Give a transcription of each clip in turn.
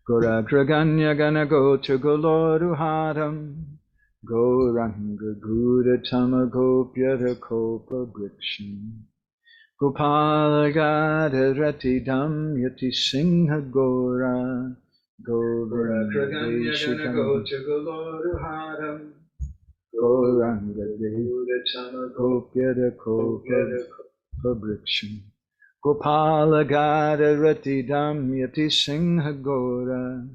Goragraganya gana gocha goloruharam Goranga Gudatama Gopyata Kopa Briksham Gopalagada Ratidam Yati Singha Gora Govinda Gocha Goloruharam Goranga Gudatama Gopyata Kopa Briksham Gopalagada Ratidam Yati Singha Gora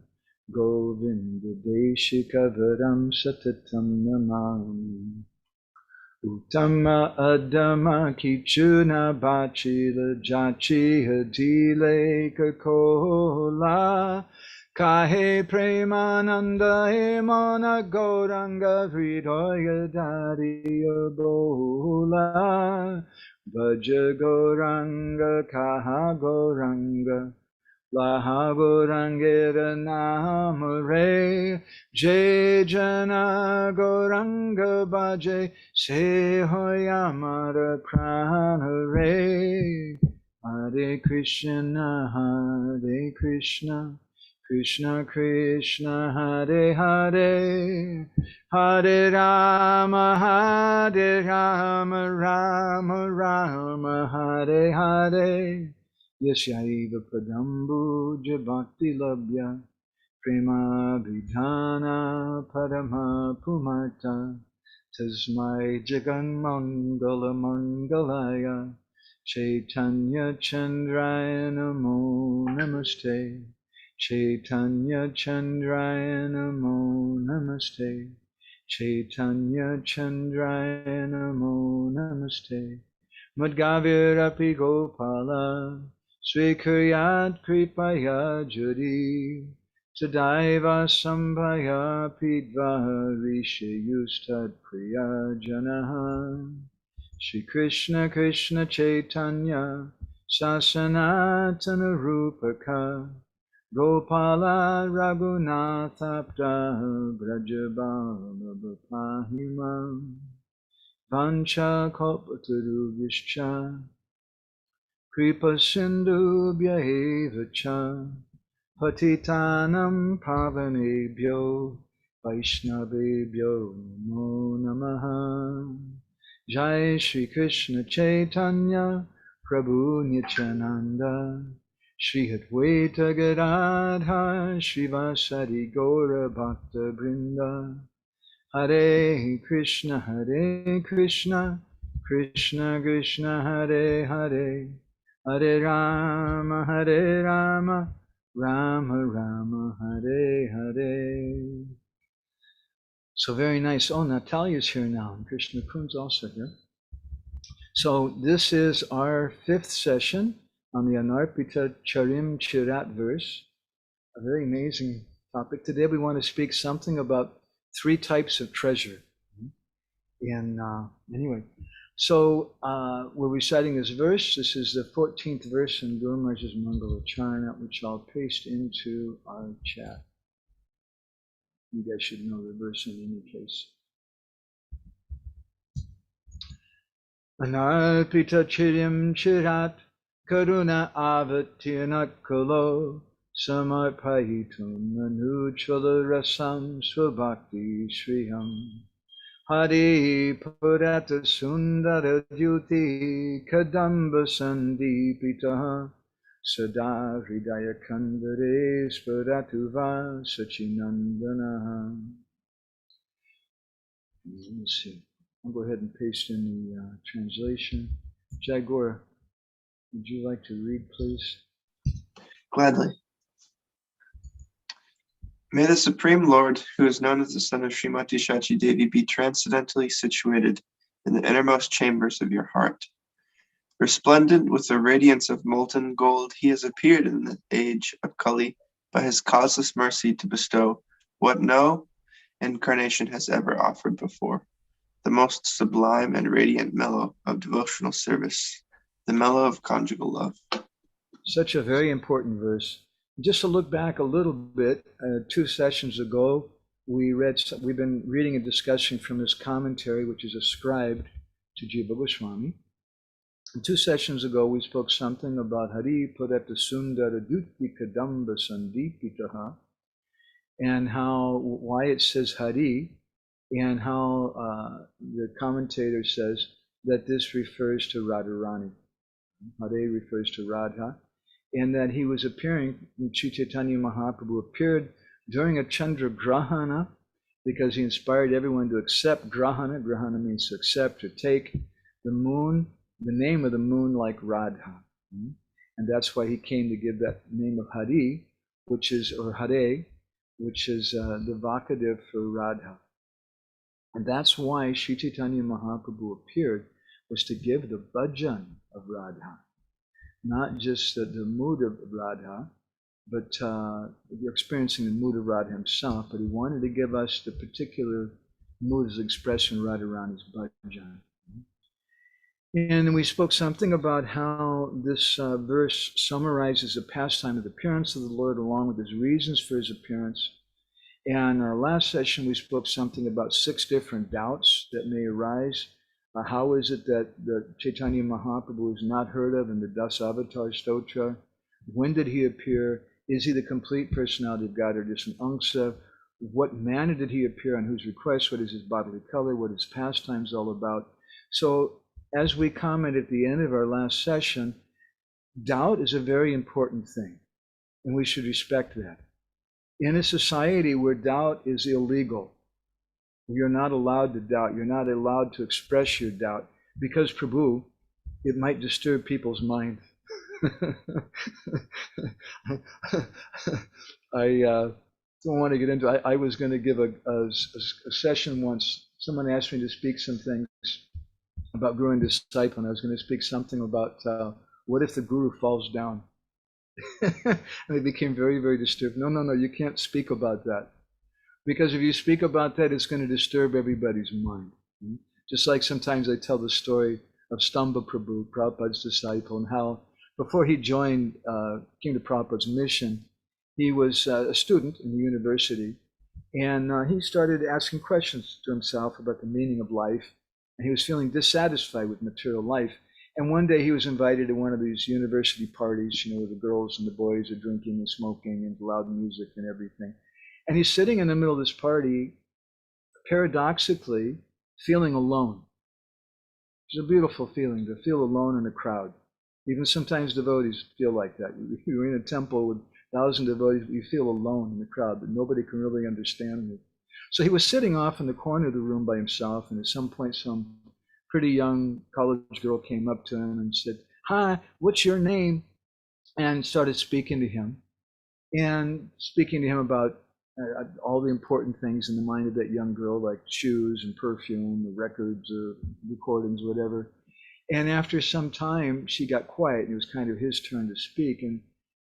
Govinda Deshikavaram Satatam Namami Uttama Adama Kichuna Bachila Jachi Hadile Kakola Kahe Premananda Hemana Goranga Hridaya Dadiya Bola Bhaja Goranga Kaha Goranga Laha Gorangera Namare Jai Jana Goranga Bhaje Se Hoyamara Pranare Hare Krishna Hare Krishna Krishna Krishna Hare Hare Hare Rama Rama Rama Hare Hare Yashaiva Padambuja Bhakti Labhya Prema Bhidhana Parama Pumarta Tasmai Jagan Mangala Mangalaya Chaitanya Chandraya Namo Namaste Chaitanya Chandraya Namo Namaste Chaitanya Chandraya Namo Namaste Madgavirapi Gopala Srikuryat Kripaya Jodi Tadaiva Sambhaya Pidva Rishayustad Priya Janaha Shri Krishna Krishna Chaitanya Sasanatana Rupaka Gopala Raghunatha Brajabala Pahimam Vancha Kalpatarubhishcha Kripa Sindhubhya eva cha Patitanam Pavanebhyo Vaishnavebhyo Namo Namaha Jai Shri Krishna Chaitanya Prabhu Nityananda Shri Advaita Gadadha Shivasari Gaura Bhakta Brinda Hare Krishna Krishna Krishna Hare Hare Hare Rama Rama Rama Hare Hare. So very nice. Oh, Natalia's here now, and Krishna Kun's also here. So this is our fifth session on the Anarpita-carim cirat verse. A very amazing topic. Today we want to speak something about three types of treasure. And anyway, so we're reciting this verse. This is the 14th verse in Guru Maharaj's Mangalacharna, which I'll paste into our chat. You guys should know the verse in any case. Anarpita-carim cirat karuna avatirnat kalo samarpayitum manuchala rasam svabhakti shriyam Hari Purata Sundara Jyoti Kadamba Sandipitaha Sada Hridaya Kandare Sparatuva Sachinandanaha. Let's see. I'll go ahead and paste in the translation. Jagor, would you like to read, please? Gladly. May the Supreme Lord, who is known as the son of Srimati Shachi Devi, be transcendently situated in the innermost chambers of your heart. Resplendent with the radiance of molten gold, he has appeared in the age of Kali by his causeless mercy to bestow what no incarnation has ever offered before, the most sublime and radiant mellow of devotional service, the mellow of conjugal love. Such a very important verse. Just to look back a little bit, 2 sessions ago, we've been reading and discussing from his commentary, which is ascribed to Jiva Goswami. 2 sessions ago, we spoke something about Hari Purata Sundara Dutti Kadamba Sandipitaha, and why it says Hari, and how the commentator says that this refers to Radharani. Hare refers to Radha, and that he was appearing, Sri Chaitanya Mahaprabhu appeared during a Chandra Grahana, because he inspired everyone to accept Grahana. Grahana means to accept or take the moon, the name of the moon, like Radha. And that's why he came to give that name of Hari, which is, or Hare, which is the vocative for Radha. And that's why Sri Chaitanya Mahaprabhu appeared, was to give the bhajan of Radha. Not just the mood of Radha, but you're experiencing the mood of Radha himself, but he wanted to give us the particular mood as expressed in Radharani's bhajan. And we spoke something about how this verse summarizes the pastime of the appearance of the Lord along with his reasons for his appearance. And in our last session, we spoke something about 6 different doubts that may arise. How is it that the Chaitanya Mahaprabhu is not heard of in the Dasavatar Stotra? When did he appear? Is he the complete personality of God or just an angsa? What manner did he appear, on whose request? What is his bodily color? What his pastimes all about? So as we comment at the end of our last session, doubt is a very important thing, and we should respect that. In a society where doubt is illegal, you're not allowed to doubt. You're not allowed to express your doubt because, Prabhu, it might disturb people's minds. I don't want to get into it. I was going to give a session once. Someone asked me to speak some things about growing disciple, and I was going to speak something about what if the guru falls down? And they became very, very disturbed. No, you can't speak about that. Because if you speak about that, it's going to disturb everybody's mind. Just like sometimes I tell the story of Stamba Prabhu, Prabhupada's disciple, and how before he joined, came to Prabhupada's mission, he was a student in the university, and he started asking questions to himself about the meaning of life, and he was feeling dissatisfied with material life. And one day he was invited to one of these university parties, where the girls and the boys are drinking and smoking and loud music and everything. And he's sitting in the middle of this party, paradoxically, feeling alone. It's a beautiful feeling to feel alone in a crowd. Even sometimes devotees feel like that. You're in a temple with 1,000 devotees, but you feel alone in the crowd, that nobody can really understand you. So he was sitting off in the corner of the room by himself, and at some point some pretty young college girl came up to him and said, "Hi, what's your name?" And started speaking to him. And speaking to him about all the important things in the mind of that young girl, like shoes and perfume, or records or recordings, whatever. And after some time, she got quiet, and it was kind of his turn to speak. And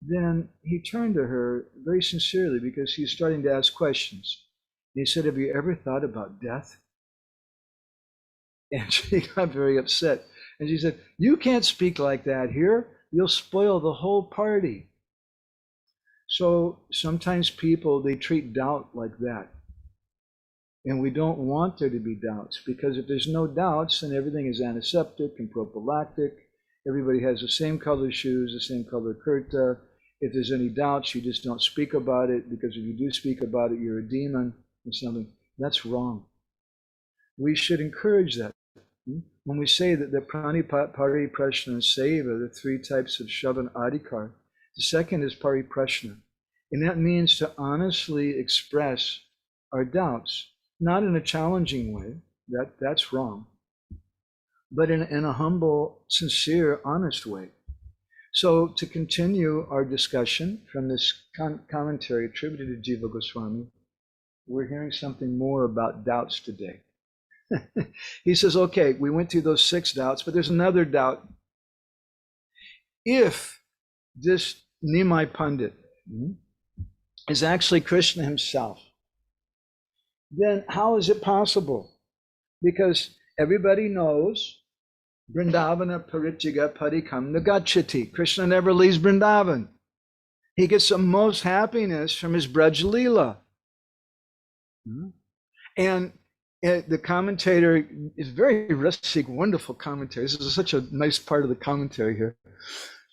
then he turned to her very sincerely, because he was starting to ask questions. And he said, "Have you ever thought about death?" And she got very upset. And she said, "You can't speak like that here. You'll spoil the whole party." So sometimes people, they treat doubt like that. And we don't want there to be doubts, because if there's no doubts, then everything is antiseptic and prophylactic. Everybody has the same color shoes, the same color kurta. If there's any doubts, you just don't speak about it, because if you do speak about it, you're a demon or something. That's wrong. We should encourage that. When we say that the Pari, Prashna, and Seva, the 3 types of Shavan Adhikar, the second is Pari Prashna. And that means to honestly express our doubts, not in a challenging way, that's wrong, but in a humble, sincere, honest way. So to continue our discussion from this commentary attributed to Jiva Goswami, we're hearing something more about doubts today. He says, okay, we went through those 6 doubts, but there's another doubt. If this Nimai Pandit is actually Krishna himself, then how is it possible? Because everybody knows Vrindavana Parityaya Parikam Nagachati. Krishna never leaves Vrindavan. He gets the most happiness from his Braj Leela. And The commentator is very rustic, wonderful commentary. This is such a nice part of the commentary here.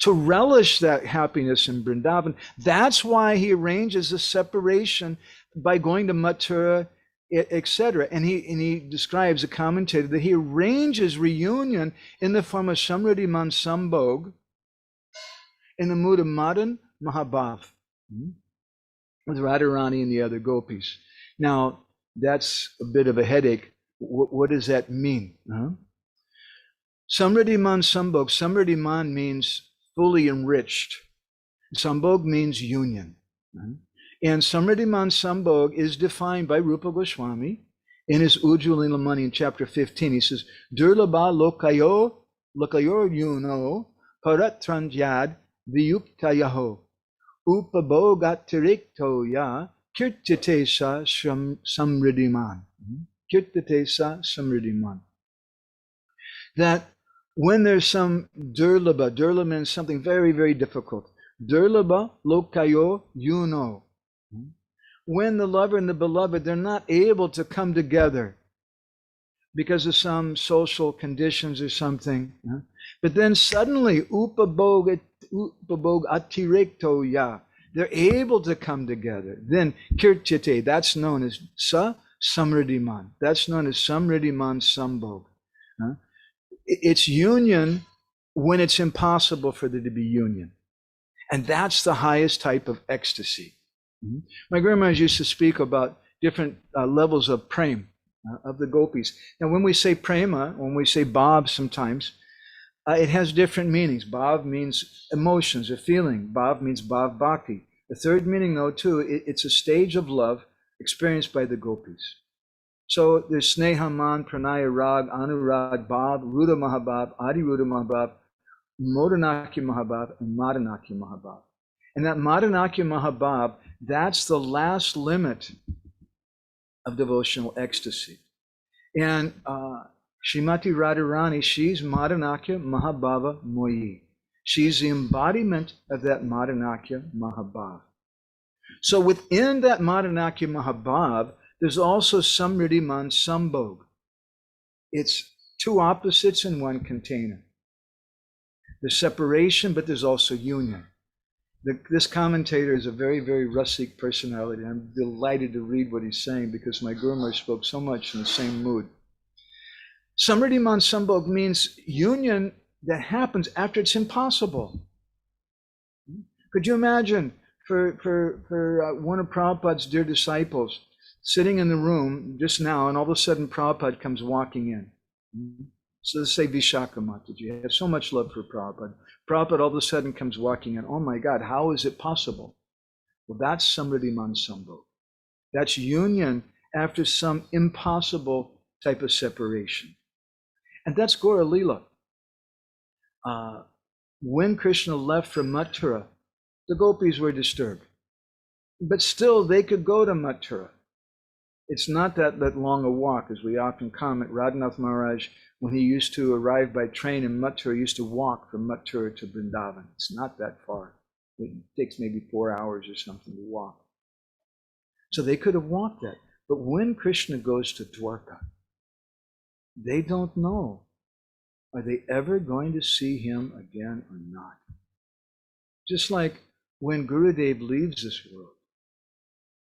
To relish that happiness in Vrindavan, that's why he arranges the separation by going to Mathura, etc. And he describes, a commentator, that he arranges reunion in the form of Samriddhi Man Sambhog in the mood of Madan Mahabhava with Radharani and the other gopis. Now, that's a bit of a headache. What does that mean? Samriddhi Man Sambhog. Samriddhi Man means fully enriched. Sambhog means union. And Samriddhi Man Sambhog is defined by Rupa Goswami in his Ujjvala Lamani in chapter 15. He says, Durlabha lokayo yuno paratranjad viyuktayaho upabhogatirikto ya kirtate sa samriddhiman. Kirtate sa samriddhiman. That when there's some durlabha means something very, very difficult. Durlabha lokayo yuno. When the lover and the beloved, they're not able to come together because of some social conditions or something. But then suddenly, upabhog atirekto ya, they're able to come together. Then kirtyate, that's known as sa samriddhiman. That's known as samriddhiman sambhog. It's union when it's impossible for there to be union. And that's the highest type of ecstasy. My grandmas used to speak about different levels of prem, of the gopis. Now, when we say prema, when we say bhav sometimes, it has different meanings. Bhav means emotions, a feeling. Bhav means bhav bhakti. The third meaning, though, too, it's a stage of love experienced by the gopis. So there's sneha, man, pranaya, rag, anurag, bhav, ruda mahabhav, adi ruda mahabhav, Maranaki Mahabhava, and Maranaki Mahabhava. And that Maranaki Mahabhava, that's the last limit of devotional ecstasy. And Srimati Radharani, she's Maranaki Mahabhava Moyi. She's the embodiment of that Maranaki Mahabhava. So within that Maranaki Mahabhava, there's also Samriddhi Man Sambhog. It's two opposites in one container. There's separation, but there's also union. This commentator is a very, very rustic personality. I'm delighted to read what he's saying because my Guru spoke so much in the same mood. Samriddhi Man Sambhog means union that happens after it's impossible. Could you imagine for one of Prabhupada's dear disciples sitting in the room just now, and all of a sudden Prabhupada comes walking in? So let's say Vishaka Mataji has so much love for Prabhupada. Prabhupada all of a sudden comes walking in. Oh my God, how is it possible? Well, that's Samriddhi Man Sambhog. That's union after some impossible type of separation. And that's Gaura Leela. When Krishna left for Mathura, the gopis were disturbed. But still, they could go to Mathura. It's not that long a walk, as we often comment. Radhanath Maharaj, when he used to arrive by train in Mathura, used to walk from Mathura to Vrindavan. It's not that far. It takes maybe 4 hours or something to walk. So they could have walked that. But when Krishna goes to Dwarka, they don't know. Are they ever going to see him again or not? Just like when Gurudev leaves this world,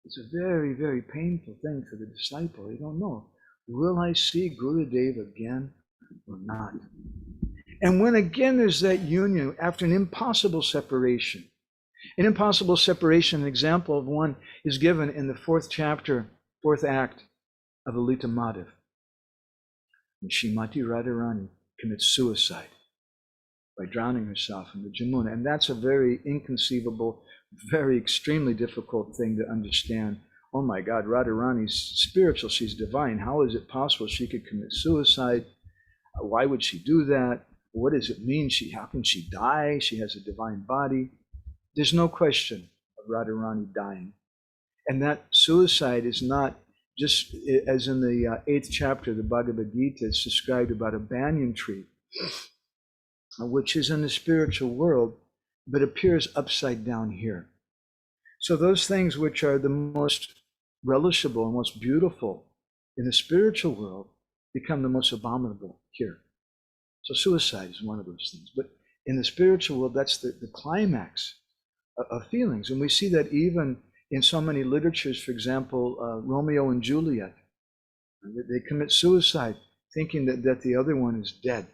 it's a very, very painful thing for the disciple. They don't know. Will I see Gurudev again or not? And when again there's that union after an impossible separation. An impossible separation, an example of one is given in the 4th chapter, 4th act of Lalita Madhav. When Srimati Radharani commits suicide by drowning herself in the Jamuna. And that's a very inconceivable, very extremely difficult thing to understand. Oh my God, Radharani's spiritual, she's divine. How is it possible she could commit suicide? Why would she do that? What does it mean? How can she die? She has a divine body. There's no question of Radharani dying. And that suicide is not just as in the 8th chapter of the Bhagavad Gita, it's described about a banyan tree, which is in the spiritual world, but appears upside down here. So those things which are the most relishable and most beautiful in the spiritual world become the most abominable here. So suicide is one of those things. But in the spiritual world, that's the climax of feelings. And we see that even in so many literatures. For example, Romeo and Juliet. They commit suicide thinking that the other one is dead.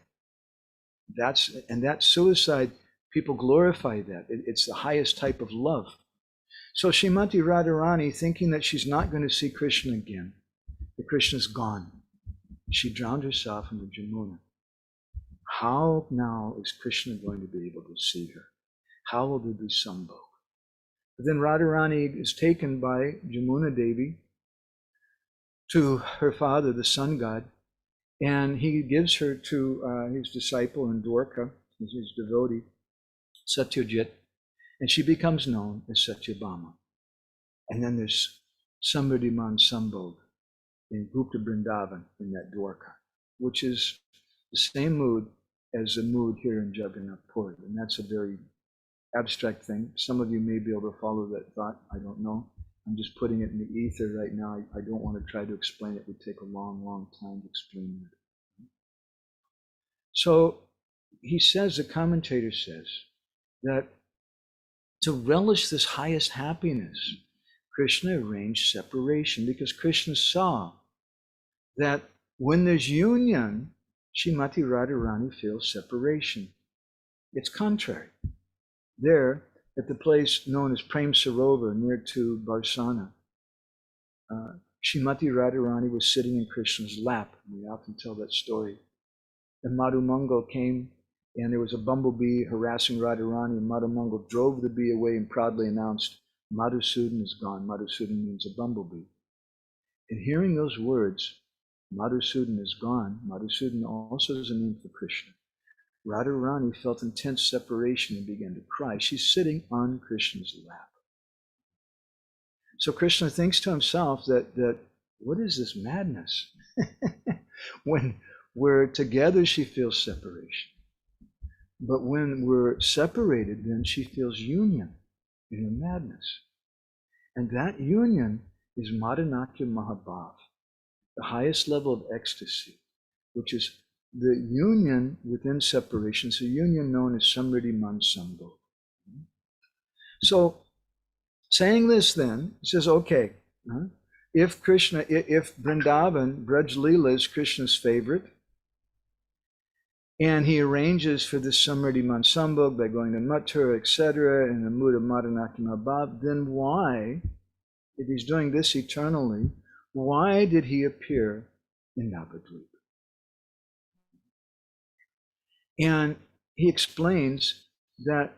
That suicide, people glorify that. It's the highest type of love. So Srimati Radharani, thinking that she's not going to see Krishna again, that Krishna's gone, she drowned herself in the Jamuna. How now is Krishna going to be able to see her? How will there be sambhog? But then Radharani is taken by Jamuna Devi to her father, the sun god, and he gives her to his disciple in Dwarka, his devotee, Satyajit, and she becomes known as Satyabhama. And then there's Samriddhiman Sambhog in Gupta Vrindavan in that Dwarka, which is the same mood as the mood here in Jagannath Puri. And that's a very abstract thing. Some of you may be able to follow that thought. I don't know. I'm just putting it in the ether right now. I don't want to try to explain it. It would take a long, long time to explain it. So he says, the commentator says, that to relish this highest happiness, Krishna arranged separation, because Krishna saw that when there's union, Srimati Radharani feels separation. It's contrary. There, at the place known as Prem Sarovar, near to Barsana, Srimati Radharani was sitting in Krishna's lap. We often tell that story. And Madhu Mangal came, and there was a bumblebee harassing Radharani, and Madhu Mangal drove the bee away and proudly announced, Madhusudan is gone. Madhusudan means a bumblebee. And hearing those words, Madhusudan is gone, Madhusudan also is a name for Krishna. Radharani felt intense separation and began to cry. She's sitting on Krishna's lap. So Krishna thinks to himself that what is this madness? When we're together, she feels separation. But when we're separated, then she feels union in her madness. And that union is Maranaki Mahabhava, the highest level of ecstasy, which is the union within separation. It's a union known as Samriddhiman Sambhog. So, saying this then, he says, okay, if Vrindavan, Braj Leela is Krishna's favorite, and he arranges for this Samriddhiman Sambhog by going to Mathura, etc., in the mood of Maranaki Mahabhava, then why, if he's doing this eternally, why did he appear in Navadvip? And he explains that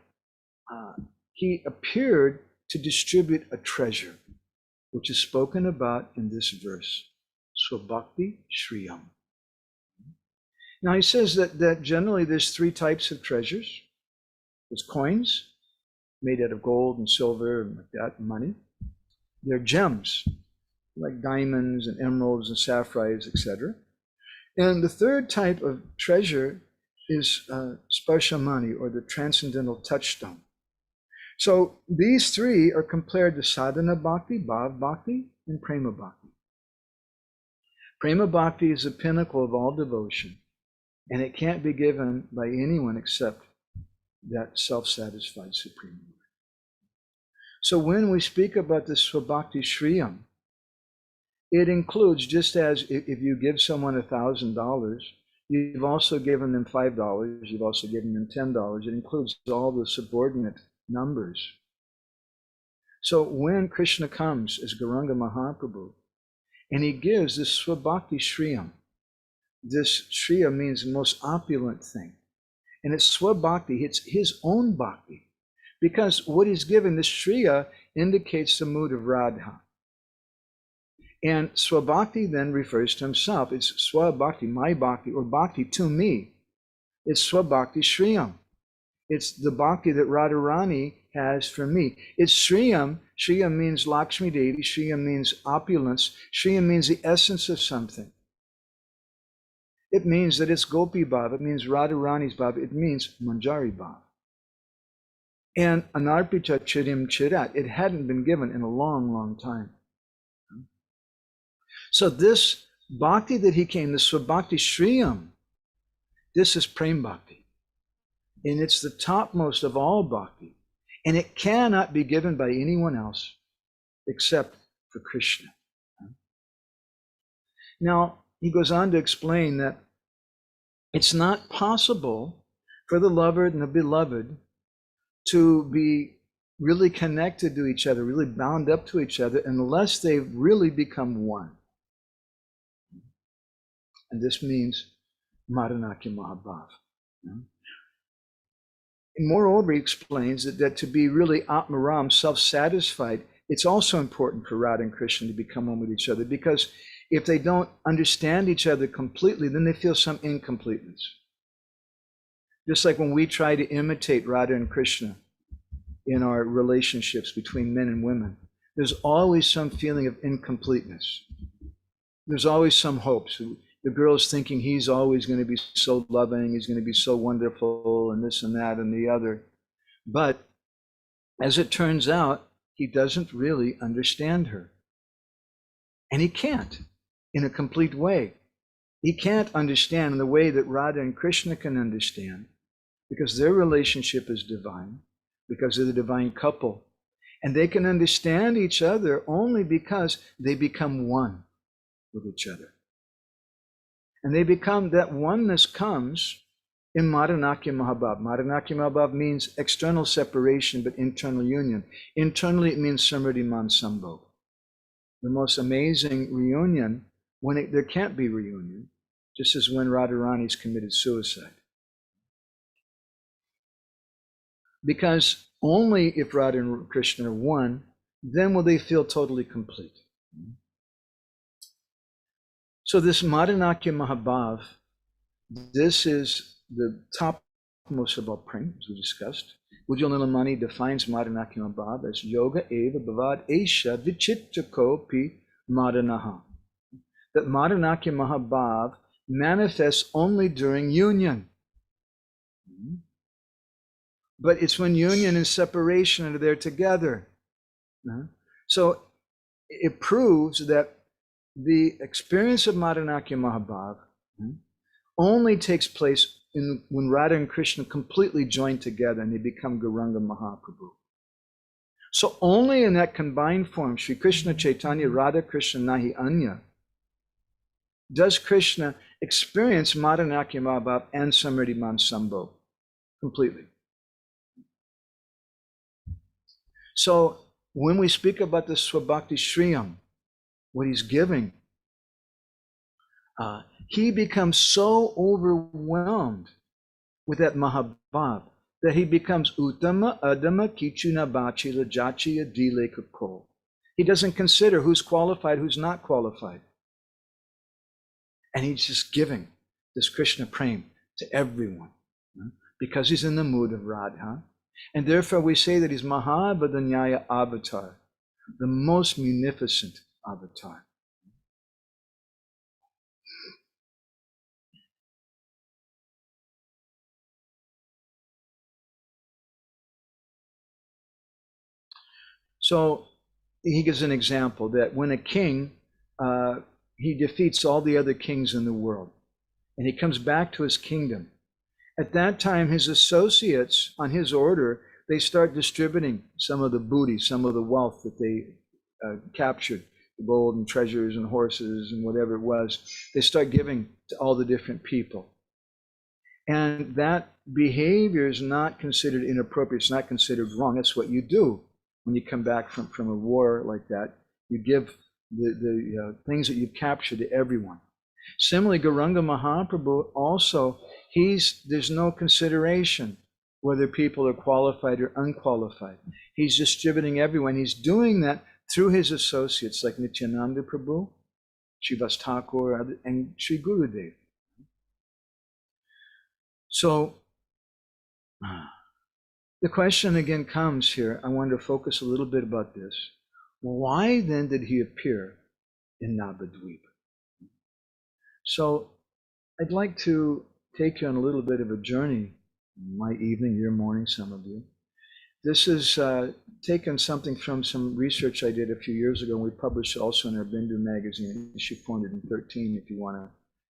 he appeared to distribute a treasure, which is spoken about in this verse, Swabhakti Shriyam. Now he says that generally there's three types of treasures. There's coins made out of gold and silver and like that, money. There are gems, like diamonds and emeralds and sapphires, etc. And the third type of treasure is sparshamani, or the transcendental touchstone. So these three are compared to sadhana bhakti, bhav bhakti, and prema bhakti. Prema bhakti is the pinnacle of all devotion, and it can't be given by anyone except that self-satisfied Supreme Lord. So when we speak about the Swabhakti Shriyam, it includes, just as if you give someone $1,000, you've also given them $5, you've also given them $10. It includes all the subordinate numbers. So when Krishna comes as Gauranga Mahaprabhu, and he gives this Swabhakti Shriyam, this Shriya means the most opulent thing. And it's Swabhakti, it's his own bhakti. Because what he's given, this Shriya, indicates the mood of Radha. And Swabhakti then refers to himself. It's Swabhakti, my bhakti, or bhakti to me. It's Swabhakti Shriyam. It's the bhakti that Radharani has for me. It's Shriyam. Shriyam means Lakshmi Devi. Shriyam means opulence. Shriyam means the essence of something. It means that it's Gopi Bhav. It means Radharani's Bhav. It means Manjari Bhav. And Anarpita-carim cirat. It hadn't been given in a long, long time. So this bhakti that he came, the Swabhakti Shriyam, this is Prem Bhakti. And it's the topmost of all bhakti. And it cannot be given by anyone else except for Krishna. Now, he goes on to explain that it's not possible for the lover and the beloved to be really connected to each other, really bound up to each other, unless they've really become one. And this means Maranaki Mahabhava. And moreover, he explains that to be really Atmaram, self-satisfied, it's also important for Radha and Krishna to become one with each other, because if they don't understand each other completely, then they feel some incompleteness. Just like when we try to imitate Radha and Krishna in our relationships between men and women, there's always some feeling of incompleteness. There's always some hopes. The girl's thinking he's always going to be so loving, he's going to be so wonderful, and this and that and the other. But as it turns out, he doesn't really understand her. And he can't in a complete way. He can't understand in the way that Radha and Krishna can understand, because their relationship is divine, because they're the divine couple. And they can understand each other only because they become one with each other. And they become, that oneness comes in Maranaki Mahabhava. Maranaki Mahabhava means external separation, but internal union. Internally, it means Samriddhi Man Sambhog. The most amazing reunion, when there can't be reunion, just as when Radharani's committed suicide. Because only if Radha and Krishna are one, then will they feel totally complete. So this Maranaki Mahabhava, this is the topmost of all prem, as we discussed. Ujjwal Nilamani defines Maranaki Mahabhava as Yoga Eva Bhavad Esha Vichittako Pi Maranaha. That Maranaki Mahabhava manifests only during union. But it's when union and separation are there together. So it proves that the experience of Maranaki Mahabhava only takes place when Radha and Krishna completely join together and they become Gauranga Mahaprabhu. So only in that combined form, Sri Krishna Chaitanya Radha Krishna Nahi Anya, does Krishna experience Maranaki Mahabhava and Samriddhi Man Sambhog completely. So when we speak about the Swabhakti Shriyam, what he's giving, he becomes so overwhelmed with that Mahabhava that he becomes Uttama Adama Kichuna Bachila Jachiya Dileka Ko. He doesn't consider who's qualified, who's not qualified. And he's just giving this Krishna Prem to everyone because he's in the mood of Radha. And therefore we say that he's Mahabhadanyaya Avatar, the most munificent avatar. So he gives an example that when a king, he defeats all the other kings in the world, and he comes back to his kingdom. At that time, his associates, on his order, they start distributing some of the booty, some of the wealth that they captured, the gold and treasures and horses and whatever it was. They start giving to all the different people. And that behavior is not considered inappropriate. It's not considered wrong. That's what you do when you come back from a war like that. You give the things that you've captured to everyone. Similarly, Gauranga Mahaprabhu also, there's no consideration whether people are qualified or unqualified. He's distributing everyone. He's doing that through his associates like Nityananda Prabhu, Srivas Thakur, and Sri Gurudev. So the question again comes here. I want to focus a little bit about this. Why then did he appear in Navadvip? So I'd like to take you on a little bit of a journey, my evening, your morning, some of you, This is taken something from some research I did a few years ago, and we published also in our Bindu magazine, issue 413, if you want to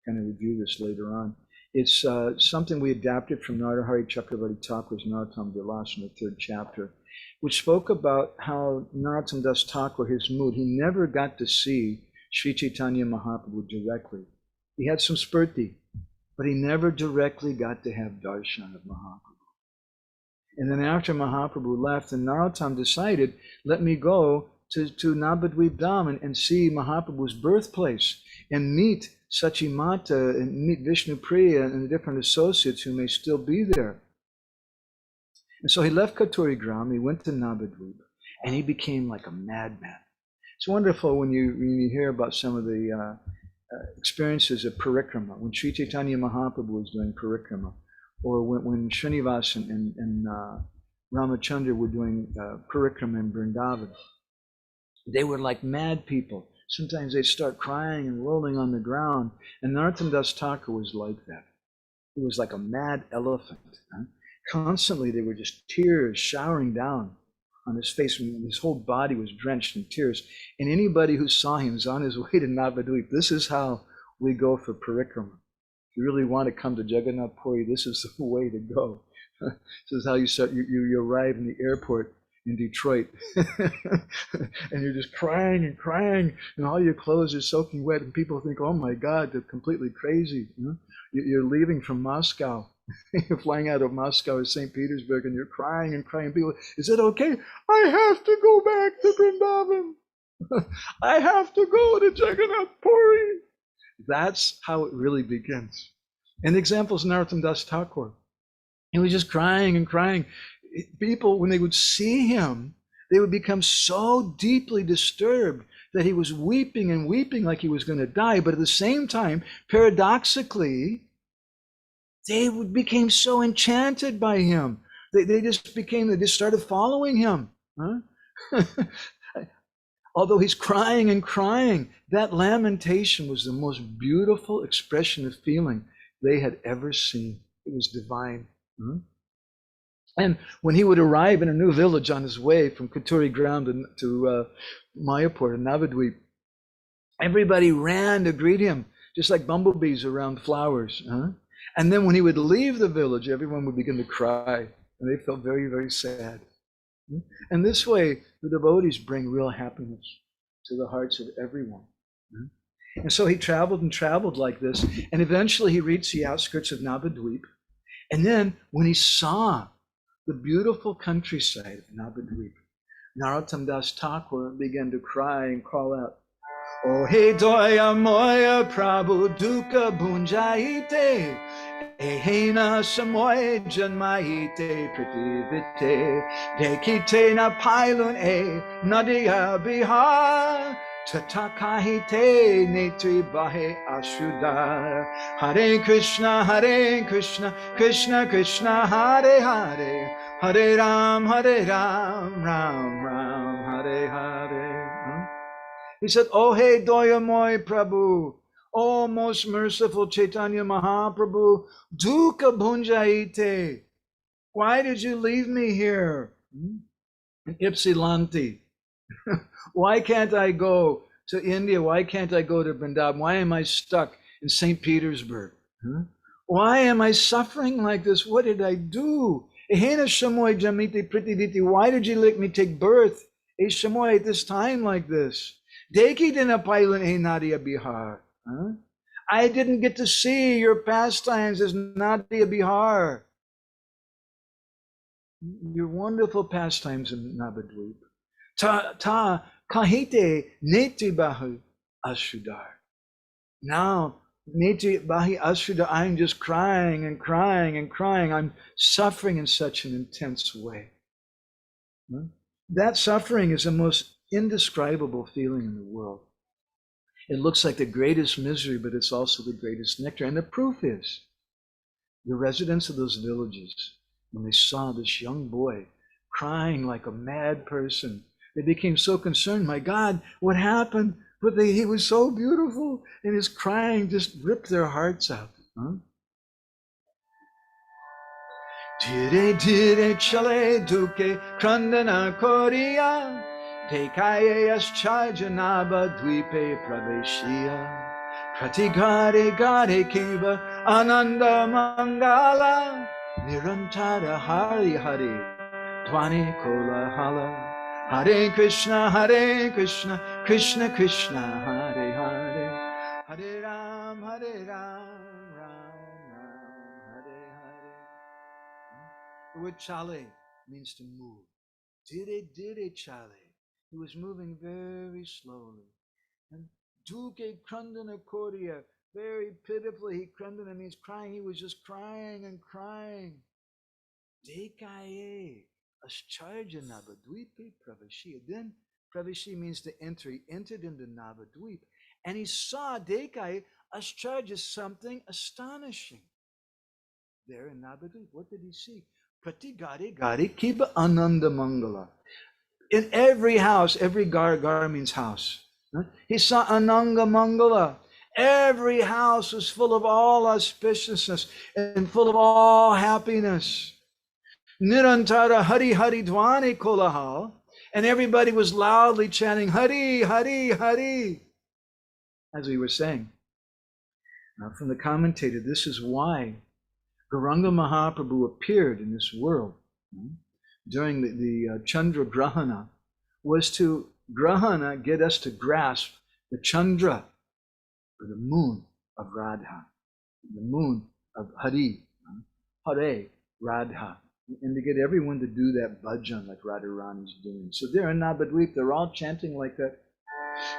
kind of review this later on. It's something we adapted from Narahari Chakravarti Thakur's Narottam Vilas in the 3rd chapter, which spoke about how Narottam Das Thakur, his mood, he never got to see Sri Chaitanya Mahaprabhu directly. He had some spurti, but he never directly got to have darshan of Mahaprabhu. And then after Mahaprabhu left, and Narottam decided, let me go to Navadvip Dham and see Mahaprabhu's birthplace and meet Sachimata and meet Vishnu Priya and the different associates who may still be there. And so he left Katuri Gram, he went to Navadvip, and he became like a madman. It's wonderful when you hear about some of the experiences of parikrama, when Sri Chaitanya Mahaprabhu was doing parikrama, or when Srinivas and Ramachandra were doing parikrama in Vrindavan. They were like mad people. Sometimes they'd start crying and rolling on the ground. And Narottam Das Thakur was like that. He was like a mad elephant. Huh? Constantly, they were just tears showering down on his face. His whole body was drenched in tears. And anybody who saw him was on his way to Navadvip. This is how we go for parikrama. If you really want to come to Jagannath Puri, this is the way to go. This is how you start. You arrive in the airport in Detroit, and you're just crying and crying, and all your clothes are soaking wet, and people think, "Oh my God, they're completely crazy." You know? You're leaving from Moscow, you're flying out of Moscow or St. Petersburg, and you're crying and crying. People, is it okay? I have to go back to Vrindavan. I have to go to Jagannath Puri. That's how it really begins. And the example is Narottam Das Thakur. He was just crying and crying. People, when they would see him, they would become so deeply disturbed that he was weeping and weeping like he was going to die. But at the same time, paradoxically, they became so enchanted by him. They just started following him. Huh? Although he's crying and crying, that lamentation was the most beautiful expression of feeling they had ever seen. It was divine. And when he would arrive in a new village on his way from Katuri Gram to Mayapur and Navadvip, everybody ran to greet him, just like bumblebees around flowers. And then when he would leave the village, everyone would begin to cry, and they felt very, very sad. And this way, the devotees bring real happiness to the hearts of everyone. And so he traveled and traveled like this, and eventually he reached the outskirts of Navadvip. And then when he saw the beautiful countryside of Navadvip, Narottam Das Thakur began to cry and call out, "Oh he doya moya Prabhu dukkha bhunjaite, ehena samoy janmaite prativite, dekite na pailun nadiya bihar, tatakahite netri bahe ashudar, Hare Krishna, Krishna Krishna, Hare Hare, Hare Ram, Ram Ram, Hare Hare." He said, "Oh hey Doyamoy Prabhu, oh most merciful Chaitanya Mahaprabhu, dukkha bhunjaite, why did you leave me here in Ypsilanti? Why can't I go to India? Why can't I go to Vrindavan? Why am I stuck in St. Petersburg? Why am I suffering like this? What did I do? Ehena shamoy jamiti pritiviti, why did you let me take birth shamoy at this time like this? Deki dina pailan Nadia Bihar. I didn't get to see your pastimes as Nadia Bihar. Your wonderful pastimes in Navadvip. Ta kahite neti bahu ashudar. Now, neti bahi ashudar, I'm just crying and crying and crying. I'm suffering in such an intense way. That suffering is the most indescribable feeling in the world. It looks like the greatest misery, but it's also the greatest nectar. And the proof is, the residents of those villages, when they saw this young boy crying like a mad person, they became so concerned. My God, what happened? But he was so beautiful, and his crying just ripped their hearts out. Dhire dhire chale duke krandana koriya, dekaye ascharya nava dvipe praveshiya. Prati gare gare kiva ananda mangala, nirantara hari hari dvani kola hala. Hare Krishna, Krishna Krishna, Hare Hare, Hare Ram, Ram Ram, Hare Hare. The word chale means to move. Dire chale. He was moving very slowly. And duke krandana koriya, very pitifully. Krandana means crying. He was just crying and crying. Dekaye ascharja navadvipe pravashiya. Then Praveshi means to enter. He entered into Navadvip, and he saw Dekaye ascharja, something astonishing there in Navadvip. What did he see? Prati gare gare kiba ananda mangala. In every house, every gar means house. He saw Ananga Mangala. Every house was full of all auspiciousness and full of all happiness. Nirantara Hari Hari Dvani Kolahal. And everybody was loudly chanting Hari, Hari, Hari, as we were saying. Now, from the commentator, this is why Gauranga Mahaprabhu appeared in this world during the Chandra Grahana, was to Grahana, get us to grasp the Chandra, or the moon of Radha, the moon of Hari, Hare, Radha, and to get everyone to do that bhajan like Radharani's doing. So there in Navadvip, they're all chanting like that.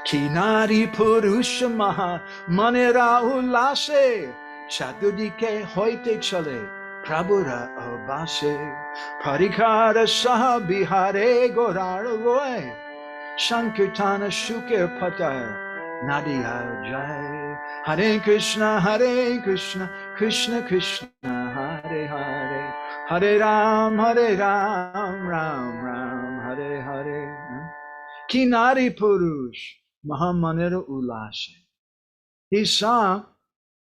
Kinari Purusha Maha Manera Ulase Chatudike Hoite Chale Prabhura Avase Parikara Saha Bihare Gorara Roy Sankirtana Shukir Patar Nadia Jai Hare Krishna, Krishna Krishna, Hare Hare, Hare Ram, Ram Ram, Hare Hare. Kinari Purush Mahamanera Ulase. He saw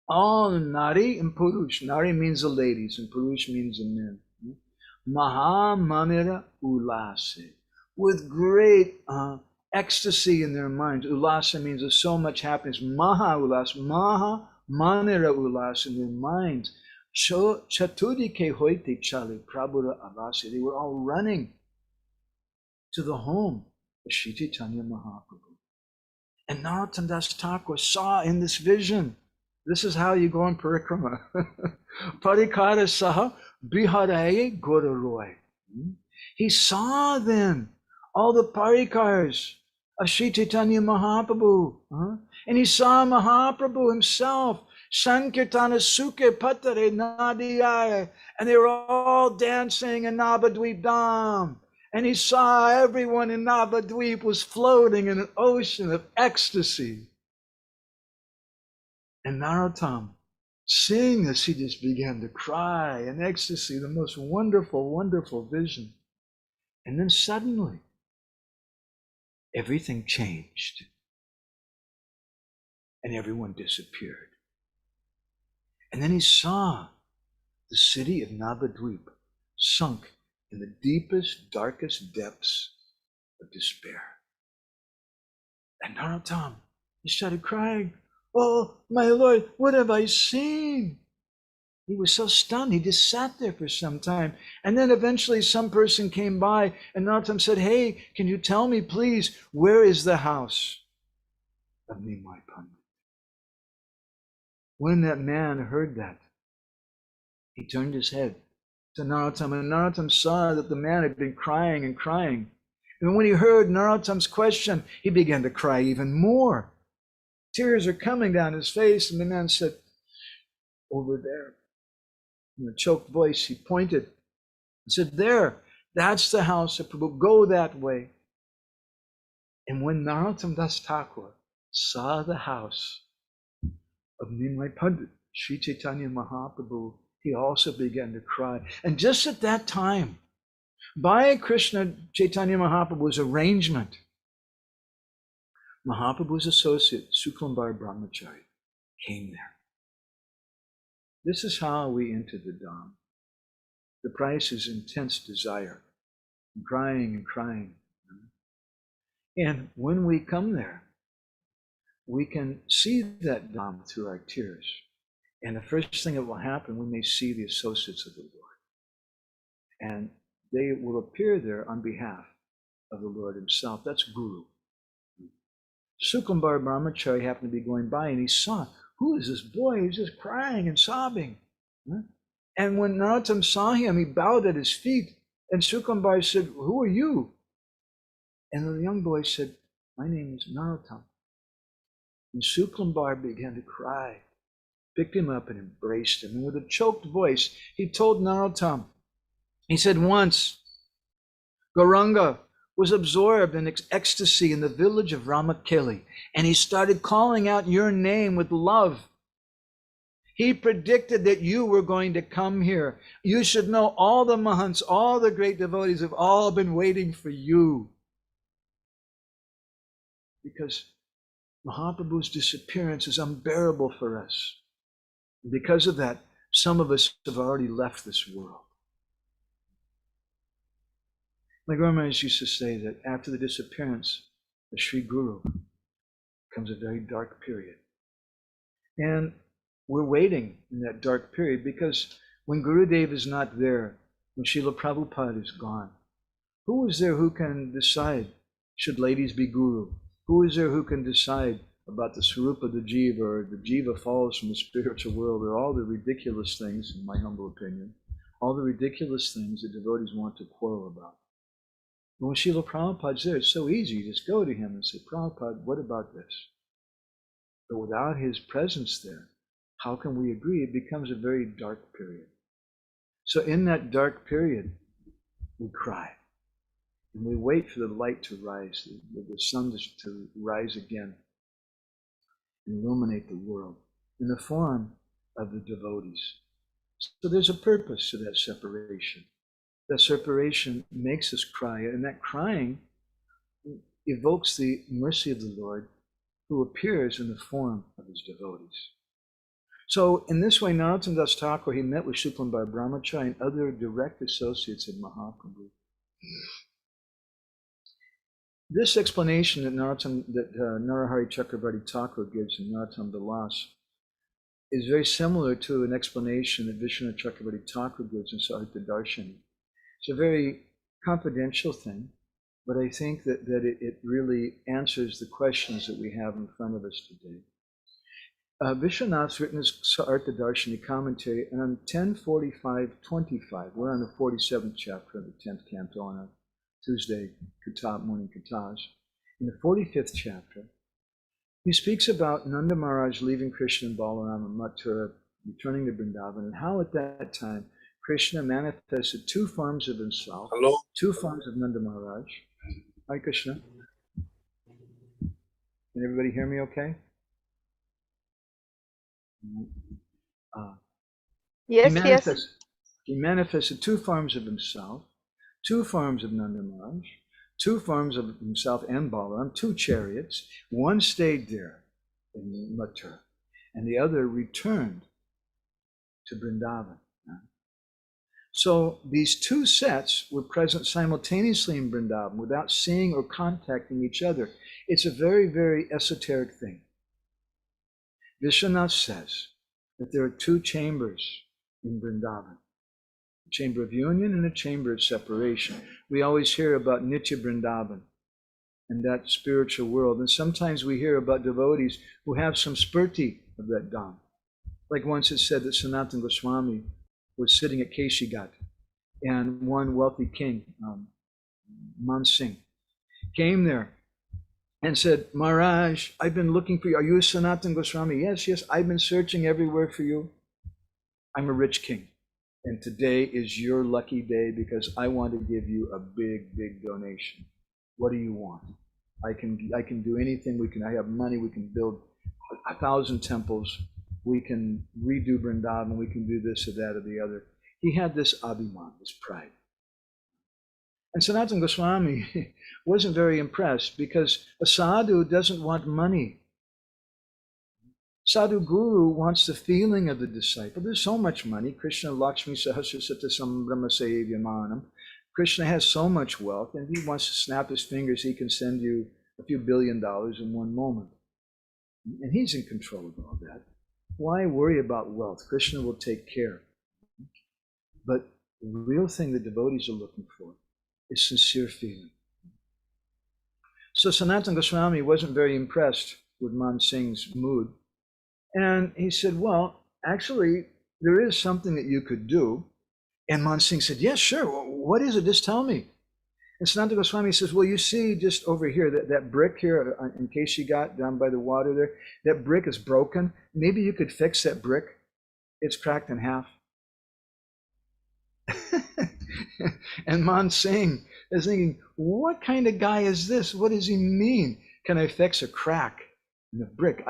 all Nari and Purush. Nari means the ladies and Purush means the men. Mahamanera Ulase. With great ecstasy in their minds. Ulasa means there's so much happiness. Maha Ulas, Maha Manera Ulas in their minds. Chatudike Hoite Chale Prabhura Avase. They were all running to the home of Shri Chaitanya Mahaprabhu. And Narottam Das Thakur saw in this vision. This is how you go on parikrama. Parikara Saha Biharaye Goraroy. He saw then all the parikars of Sri Chaitanya Mahaprabhu. And he saw Mahaprabhu himself, Sankirtana Suke Patare Nadiyaya, and they were all dancing in Navadvip Dham. And he saw everyone in Navadvip was floating in an ocean of ecstasy. And Narottam, seeing this, he just began to cry in ecstasy, the most wonderful, wonderful vision. And then suddenly, everything changed. And everyone disappeared. And then he saw the city of Navadvip sunk in the deepest, darkest depths of despair. And Narottam, he started crying, "Oh, my Lord, what have I seen?" He was so stunned, he just sat there for some time. And then eventually some person came by and Narottam said, "Hey, can you tell me, please, where is the house of Nimai Pandit?" When that man heard that, he turned his head to Narottam, and Narottam saw that the man had been crying and crying. And when he heard Narottam's question, he began to cry even more. Tears are coming down his face, and the man said, "Over there." In a choked voice, he pointed and said, "There, that's the house of Prabhu. Go that way." And when Narottam Das Thakur saw the house of Nimai Pandit, Sri Chaitanya Mahaprabhu, he also began to cry. And just at that time, by Krishna Chaitanya Mahaprabhu's arrangement, Mahaprabhu's associate, Suklambar Brahmachari, came there. This is how we enter the Dham. The price is intense desire, and crying and crying. And when we come there, we can see that Dham through our tears. And the first thing that will happen, we may see the associates of the Lord. And they will appear there on behalf of the Lord himself. That's Guru. Sukumbar Brahmachari happened to be going by, and he saw, who is this boy? He's just crying and sobbing. And when Narottam saw him, he bowed at his feet. And Sukumbar said, who are you? And the young boy said, my name is Narottam. And Sukumbar began to cry, picked him up and embraced him. And with a choked voice, he told Narottam, he said, once Gauranga was absorbed in ecstasy in the village of Ramakeli, and he started calling out your name with love. He predicted that you were going to come here. You should know all the Mahants, all the great devotees have all been waiting for you. Because Mahaprabhu's disappearance is unbearable for us. Because of that, some of us have already left this world. My Guru Maharaj used to say that after the disappearance of Sri Guru comes a very dark period. And we're waiting in that dark period because when Gurudev is not there, when Srila Prabhupada is gone, who is there who can decide should ladies be Guru? Who is there who can decide about the Swarupa of the Jiva, or the Jiva falls from the spiritual world, or all the ridiculous things, in my humble opinion, all the ridiculous things that devotees want to quarrel about. And when Srila Prabhupada's there, it's so easy. You just go to him and say, Prabhupada, what about this? But without his presence there, how can we agree? It becomes a very dark period. So in that dark period, we cry. And we wait for the light to rise, the sun to rise again, and illuminate the world in the form of the devotees. So there's a purpose to that separation. That separation makes us cry, and that crying evokes the mercy of the Lord, who appears in the form of his devotees. So in this way, Narottam Das Thakur, he met with Shuklambar Brahmachari and other direct associates of Mahaprabhu. This explanation that Narahari Chakravarti Thakur gives in Narottam Vilas is very similar to an explanation that Vishwanath Chakravarti Thakur gives in Sarita Darshani. It's a very confidential thing, but I think that it really answers the questions that we have in front of us today. Vishwanath's written his Sarita Darshani commentary, and on 10:45:25, we're on the 47th chapter of the 10th canto on a Tuesday morning katas. In the 45th chapter, he speaks about Nanda Maharaj leaving Krishna and Balaram and Mathura, returning to Vrindavan, and how at that time Krishna manifested two forms of himself, two forms of Nanda Maharaj. Hi, Krishna. Can everybody hear me okay? Yes. He manifested two forms of himself, two forms of Nanda Maharaj, two forms of himself and Balaram, two chariots. One stayed there in Mathura, and the other returned to Vrindavan. So these two sets were present simultaneously in Vrindavan without seeing or contacting each other. It's a very, very esoteric thing. Vishwanath says that there are two chambers in Vrindavan, a chamber of union and a chamber of separation. We always hear about Nitya Vrindavan and that spiritual world, and sometimes we hear about devotees who have some spurti of that dham. Like once it said that Sanatana Goswami was sitting at Keshigat, and one wealthy king, Man Singh, came there and said, Maharaj, I've been looking for you. Are you a Sanatana Goswami? Yes, I've been searching everywhere for you. I'm a rich king, and today is your lucky day because I want to give you a big, big donation. What do you want? I can do anything. I have money. We can build 1,000 temples. We can redo Vrindavan. We can do this or that or the other. He had this abhiman, this pride. And Sanatana Goswami wasn't very impressed because a sadhu doesn't want money. Sadhu Guru wants the feeling of the disciple. There's so much money. Krishna Lakshmi Sahasrasata Sambrahma Sevyamanam. Krishna has so much wealth, and he wants to snap his fingers. He can send you a few $1 billion in one moment. And he's in control of all that. Why worry about wealth? Krishna will take care. But the real thing the devotees are looking for is sincere feeling. So Sanatana Goswami wasn't very impressed with Man Singh's mood. And he said, well, actually, there is something that you could do. And Man Singh said, yes, sure. Well, what is it? Just tell me. And Sanatana Goswami says, well, you see just over here, that brick here, in case you got down by the water there, that brick is broken. Maybe you could fix that brick. It's cracked in half. And Man Singh is thinking, what kind of guy is this? What does he mean? Can I fix a crack in a brick?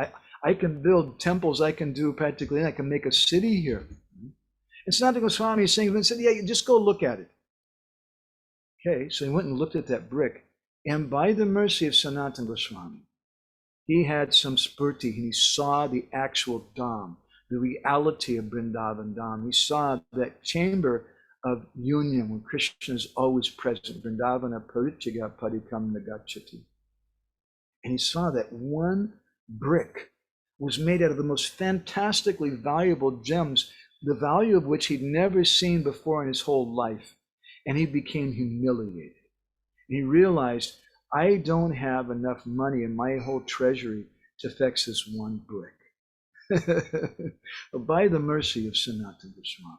I can build temples. I can do practically, I can make a city here. And Sanatana Goswami is saying, said, yeah, just go look at it. Okay, so he went and looked at that brick. And by the mercy of Sanatana Goswami, he had some spurti, and he saw the actual Dham, the reality of Vrindavan Dham. He saw that chamber of union when Krishna is always present. Vrindavana Parityaya Padikam Nagachati. And he saw that one brick was made out of the most fantastically valuable gems, the value of which he'd never seen before in his whole life. And he became humiliated. And he realized, I don't have enough money in my whole treasury to fix this one brick. By the mercy of Sanatana Goswami.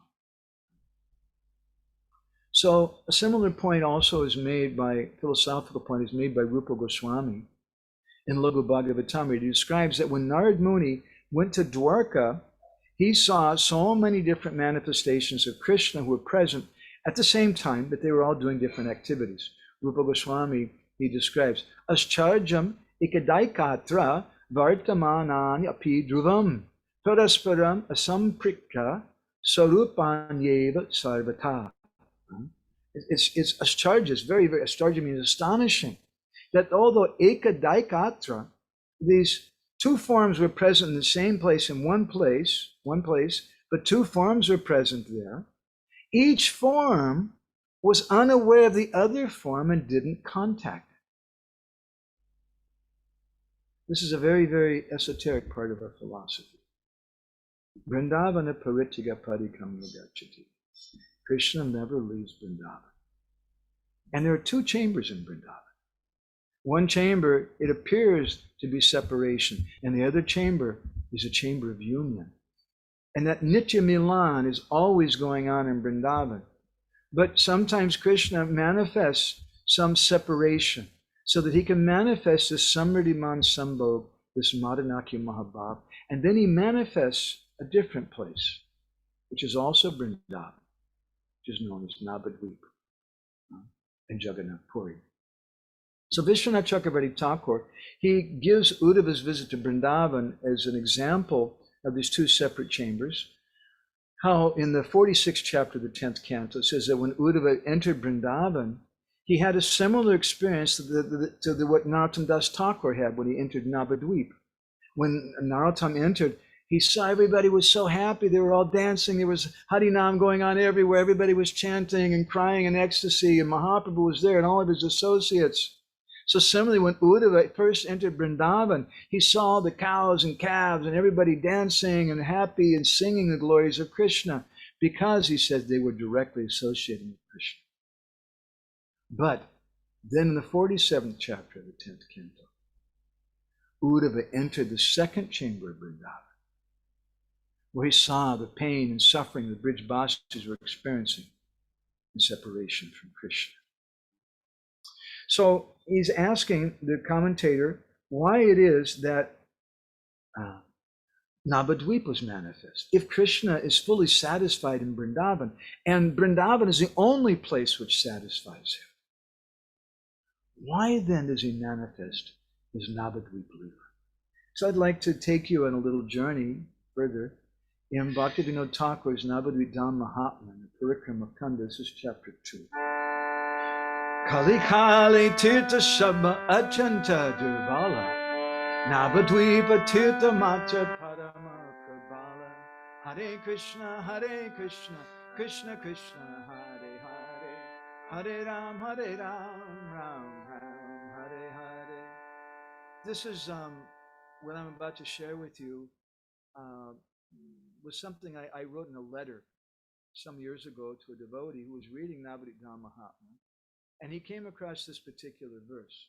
So a similar point also is made by, philosophical point is made by Rupa Goswami in Laghu Bhagavatam. He describes that when Narad Muni went to Dwarka, he saw so many different manifestations of Krishna who were present at the same time, but they were all doing different activities. Rupa Goswami, he describes, Ascharjam ikadaikatra vartamanani api dhruvam parasparam asamprikka sarupanyeva sarvata. It's Ascharja, it's very, very, Ascharja means astonishing. That although ekadaikatra, these two forms were present in the same place, in one place, but two forms were present there. Each form was unaware of the other form and didn't contact. This is a very, very esoteric part of our philosophy. Vrindavana Parityaya Padikam Nagachati. Krishna never leaves Vrindavan. And there are two chambers in Vrindavan. One chamber, it appears to be separation, and the other chamber is a chamber of union. And that Nitya Milan is always going on in Vrindavan. But sometimes Krishna manifests some separation so that he can manifest this Samriddhiman Sambhog, this Maranaki Mahabhava, and then he manifests a different place, which is also Vrindavan, which is known as Navadvip in Jagannath Puri. So Vishwanath Chakravarti Thakur, he gives Uddhava's visit to Vrindavan as an example of these two separate chambers. How in the 46th chapter of the 10th canto it says that when Uddhava entered Vrindavan, he had a similar experience to what Narottam Das Thakur had when he entered Navadvip. When Narottam entered, he saw everybody was so happy. They were all dancing. There was Harinam going on everywhere. Everybody was chanting and crying in ecstasy. And Mahaprabhu was there and all of his associates. So similarly, when Uddhava first entered Vrindavan, he saw the cows and calves and everybody dancing and happy and singing the glories of Krishna because, he said, they were directly associated with Krishna. But then in the 47th chapter of the 10th canto, Uddhava entered the second chamber of Vrindavan, where he saw the pain and suffering the Brijbasis were experiencing in separation from Krishna. So he's asking the commentator why it is that Navadvip was manifest. If Krishna is fully satisfied in Vrindavan, and Vrindavan is the only place which satisfies him, why then does he manifest as Navadvip Lila? So I'd like to take you on a little journey further in Bhaktivinoda Thakur's Navadvip Dham Mahatmya, the Parikrama Kanda. This is chapter 2. Kali Kali Tirtha Shabha Achanta Durvala Navadvipa Tirtha Matra Pada Hare Krishna, Krishna Krishna, Hare Hare, Hare Ram, Ram Ram, Hare Hare. This is what I'm about to share with you was something I wrote in a letter some years ago to a devotee who was reading Navadvip Mahatma, and he came across this particular verse.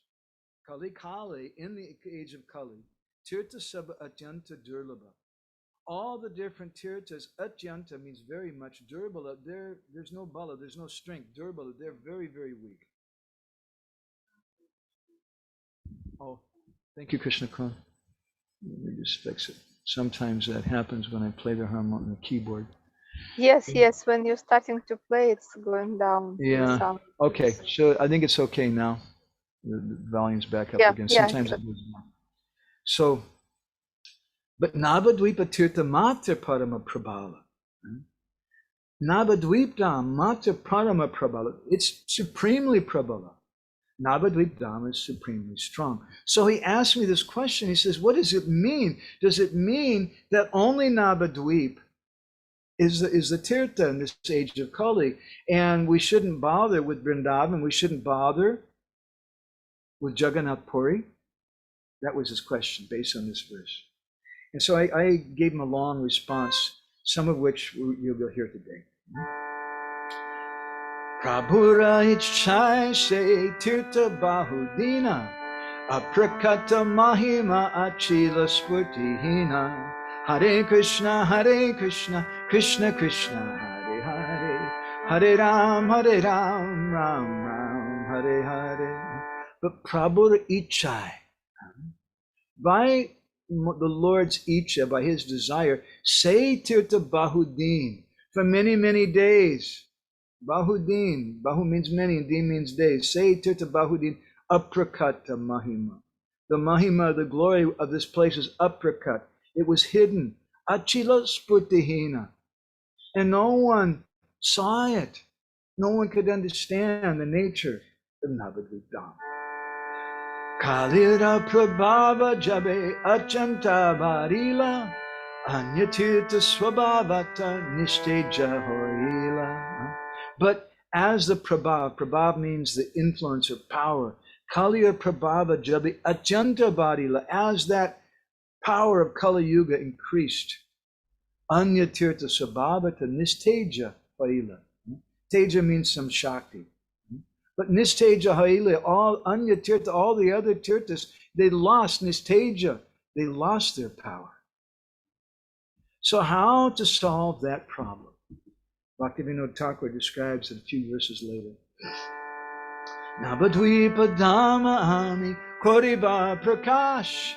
Kali Kali, in the age of Kali, Tirtha Sabha Atyanta Durlabha. All the different tirthas, Atyanta means very much, Durbala, there's no bala, there's no strength, Durbala, they're very, very weak. Oh, thank you, Krishna Kun. Let me just fix it. Sometimes that happens when I play the harmonium on the keyboard. Yes, when you're starting to play, it's going down. Yeah. The sound. Okay. So I think it's okay now. The volume's back up again. Sometimes it goes down. So, but Navadvipa Tirtha Matra Parama Prabhala. Navadvipdam Matra Parama Prabhala. It's supremely Prabhala. Navadvipdam is supremely strong. So he asked me this question. He says, what does it mean? Does it mean that only Navadvip is the Tirtha in this age of Kali, and we shouldn't bother with Vrindavan, we shouldn't bother with Jagannath Puri? That was his question based on this verse. And so I gave him a long response, some of which you'll hear today. Prabhura Ichchai Se Tirtha Bahudina Aprakata Mahima Achila Spurtihina Hare Krishna, Krishna Krishna, Hare Hare, Hare Ram, Ram Ram, Hare Hare. But Prabhu Ichchai, by the Lord's Icha, by his desire, say Tirtha Bahudin, for many, many days. Bahudin, Bahu means many, and Din means days. Say Tirtha Bahudin, Aprakata Mahima. The Mahima, the glory of this place is aprakat. It was hidden. Achila Spurtihina. And no one saw it. No one could understand the nature of Navadvipdam. Kalira Prabhava Jabe Achanta Varila Anyatirtha Swabhavata Nishteja Hoila. But as the Prabhav means the influence or power, Kalira Prabhava Jabe Achanta Varila, as that power of Kali Yuga increased, Anya Tirtha Swabhavata Nisteja Haila. Teja means some Shakti. But Nisteja Haila, all Anya Tirtha, all the other Tirthas, they lost Nisteja. They lost their power. So how to solve that problem? Bhaktivinoda Thakur describes it a few verses later. Navadvipa Dhamma Ami Koriba Prakash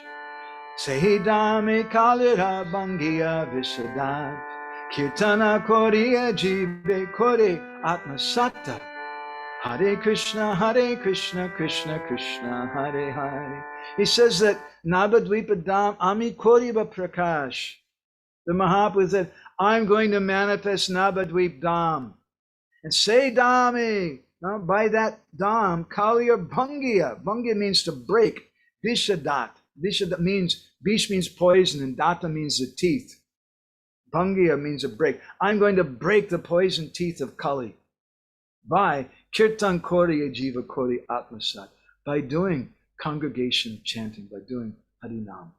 Sehidame Kalira Bangiya Visadat Kirtana Koriya Jibe Kore Atmasata Hare Krishna, Krishna Krishna, Hare Hare. He says that Navadvipa Dham Ami Koriba Prakash. The Mahaprabhu said, I'm going to manifest Navadvip Dham. And say Dhami. Now by that Dham, Kaliya Bhangiya. Bhangiya means to break. Vishadat. Vishadat means, Vish means poison and Data means the teeth. Bhangiya means a break. I'm going to break the poison teeth of Kali. By Kirtan Koriya Jiva Kori Atmasat. By doing congregation chanting, by doing Harinam.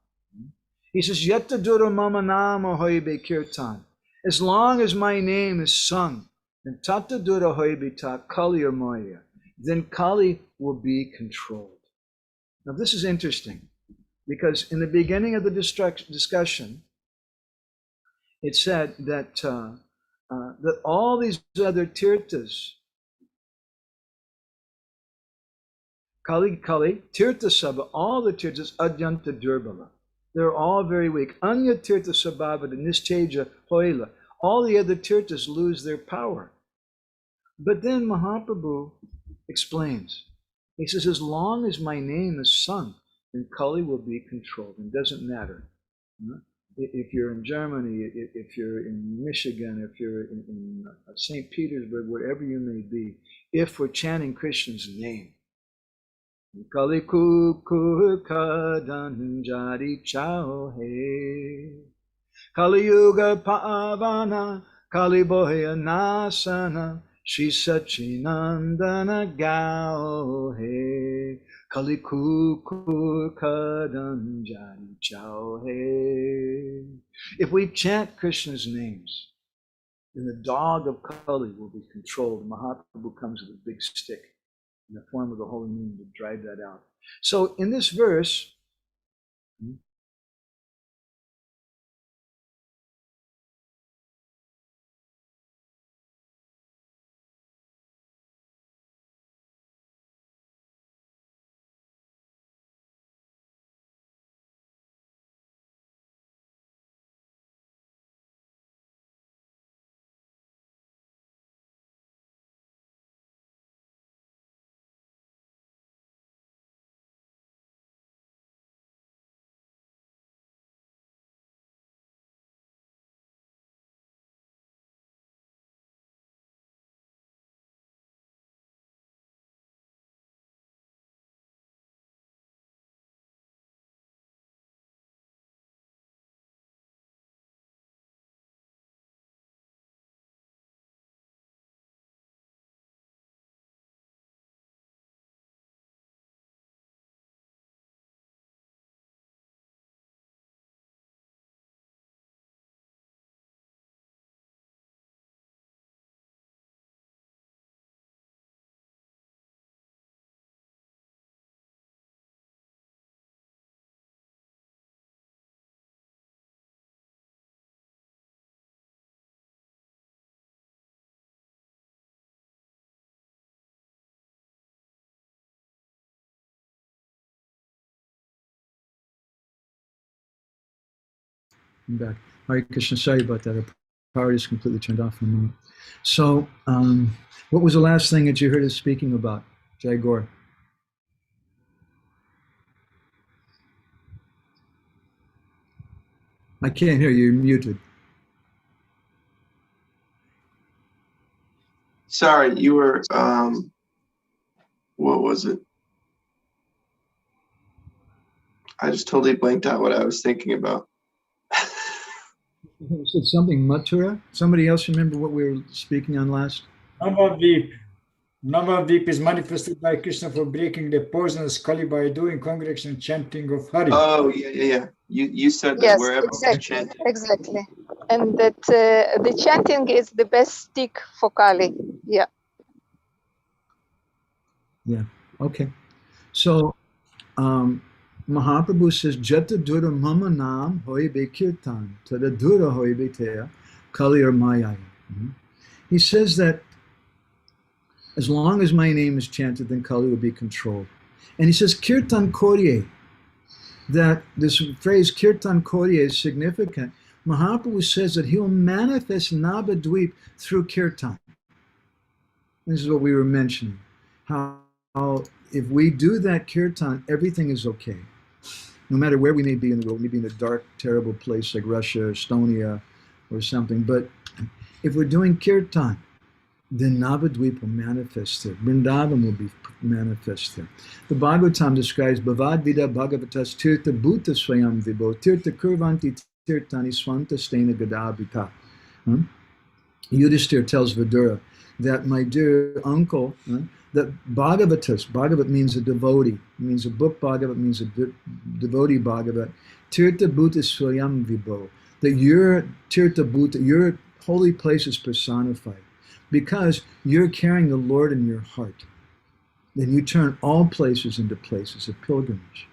He says, Yatta Dura Mama Nama Hoibe Kirtan. As long as my name is sung, and Tata Dura Hoibe Ta Kali or Moya, then Kali will be controlled. Now this is interesting, because in the beginning of the discussion, it said that that all these other tirthas, Kali, Tirtha Sabha, all the tirthas, Adyanta Durbala, they're all very weak. Anya Tirtha Sabhavada, Nisteja Hoila, all the other tirthas lose their power. But then Mahaprabhu explains, he says, as long as my name is sung, then Kali will be controlled. It doesn't matter. If you're in Germany, if you're in Michigan, if you're in St. Petersburg, wherever you may be, if we're chanting Krishna's name, Kali Kukur Kadanjari Chao He Kali Yuga Pavana, Kali Boya Nasana, Shri Sachinandana Gao He, Kali Kukur Kadanjani Chao He. If we chant Krishna's names, then the dog of Kali will be controlled. Mahaprabhu comes with a big stick in the form of the holy name to drive that out. So in this verse, I'm back. Hare Krishna, sorry about that. Our power is completely turned off for a moment. So, what was the last thing that you heard us speaking about, Jai Gaur? I can't hear you. You're muted. Sorry, you were, what was it? I just totally blanked out what I was thinking about. You said something Mathura. Somebody else remember what we were speaking on last? Navadvip. Navadvip is manifested by Krishna for breaking the poisonous Kali by doing congregation chanting of Hari. Oh, yeah. You said that Yes, wherever exactly, it's chanted. exactly. And that the chanting is the best stick for Kali. Yeah. Yeah. Okay. So, Mahaprabhu says, Jata Dura Mama Nam Hoibe Kirtan, Tada Dura Hoibe Tea, Kali or Maya. He says that as long as my name is chanted, then Kali will be controlled. And he says, Kirtan Korye, that this phrase Kirtan Korye is significant. Mahaprabhu says that he will manifest Navadvip through Kirtan. This is what we were mentioning. How if we do that Kirtan, everything is okay. No matter where we may be in the world, maybe in a dark, terrible place like Russia or Estonia or something. But if we're doing Kirtan, then Navadvip will manifest there. Vrindavan will be manifest there. The Bhagavatam describes Bhavad Vida Bhagavatas Tirtha Bhuta Swayam Vibho Tirtha Kurvanti Tirtani Swanta Stena Gadabhita. Yudhishthir tells Vidura that my dear uncle, that Bhagavatas, Bhagavat means a devotee, it means a book Bhagavat, means a devotee Bhagavat, Tirtha Bhuta Swayam Vibho, that your Tirtha Bhuta, your holy place is personified, because you're carrying the Lord in your heart. Then you turn all places into places of pilgrimage.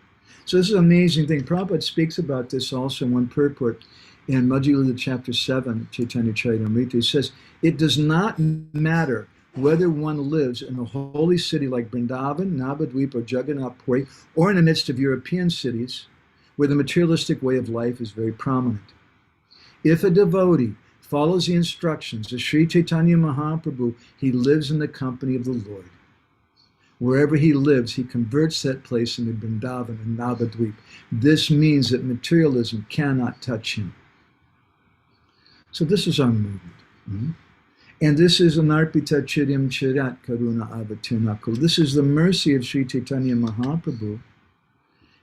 So this is an amazing thing. Prabhupada speaks about this also in one purport in Madhya Lila chapter 7, Chaitanya Charitamrita. He says, it does not matter whether one lives in a holy city like Vrindavan, Navadvip, or Jagannath Puri, or in the midst of European cities where the materialistic way of life is very prominent. If a devotee follows the instructions of Sri Chaitanya Mahaprabhu, he lives in the company of the Lord. Wherever he lives, he converts that place into Vrindavan and Navadvip. This means that materialism cannot touch him. So this is our movement. And this is Anarpita-carim cirat karuna avatirnakul. This is the mercy of Sri Chaitanya Mahaprabhu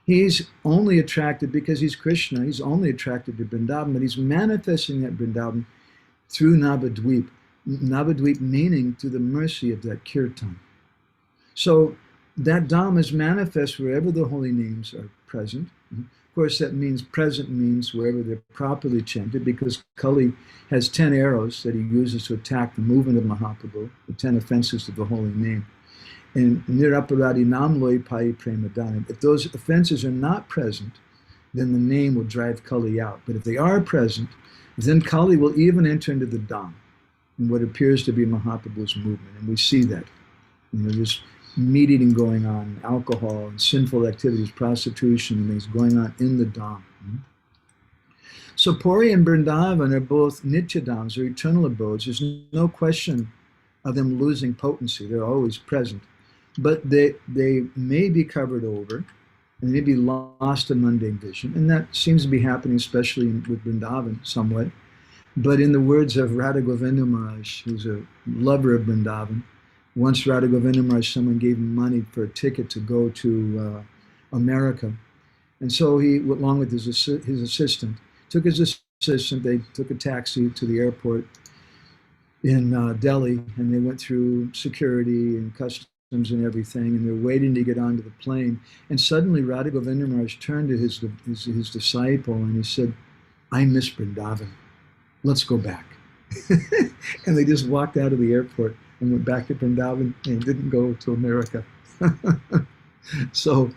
He's only attracted, because he's Krishna, he's only attracted to Vrindavan, but he's manifesting that Vrindavan through Navadvip. Navadvip meaning through the mercy of that kirtan. So that Dham is manifest wherever the holy names are present. Of course, that means present means wherever they're properly chanted, because Kali has 10 arrows that he uses to attack the movement of Mahaprabhu, the 10 offenses of the holy name. And niraparadi namloi pai premadana. If those offenses are not present, then the name will drive Kali out. But if they are present, then Kali will even enter into the Dham, in what appears to be Mahaprabhu's movement. And we see that. There's meat eating going on, alcohol and sinful activities, prostitution and things going on in the Dham. So Puri and Vrindavan are both Nityadhams, or eternal abodes. There's no question of them losing potency. They're always present. But they may be covered over and may be lost in mundane vision. And that seems to be happening, especially with Vrindavan somewhat. But in the words of Radha Govinda Maharaj, who's a lover of Vrindavan, once Radha Govinda Maharaj, someone gave him money for a ticket to go to America. And so he, along with his assistant, took his assistant, they took a taxi to the airport in Delhi, and they went through security and customs and everything, and they're waiting to get onto the plane. And suddenly Radha Govinda Maharaj turned to his disciple and he said, "I miss Vrindavan. Let's go back." And they just walked out of the airport and went back to Vrindavan and didn't go to America. So,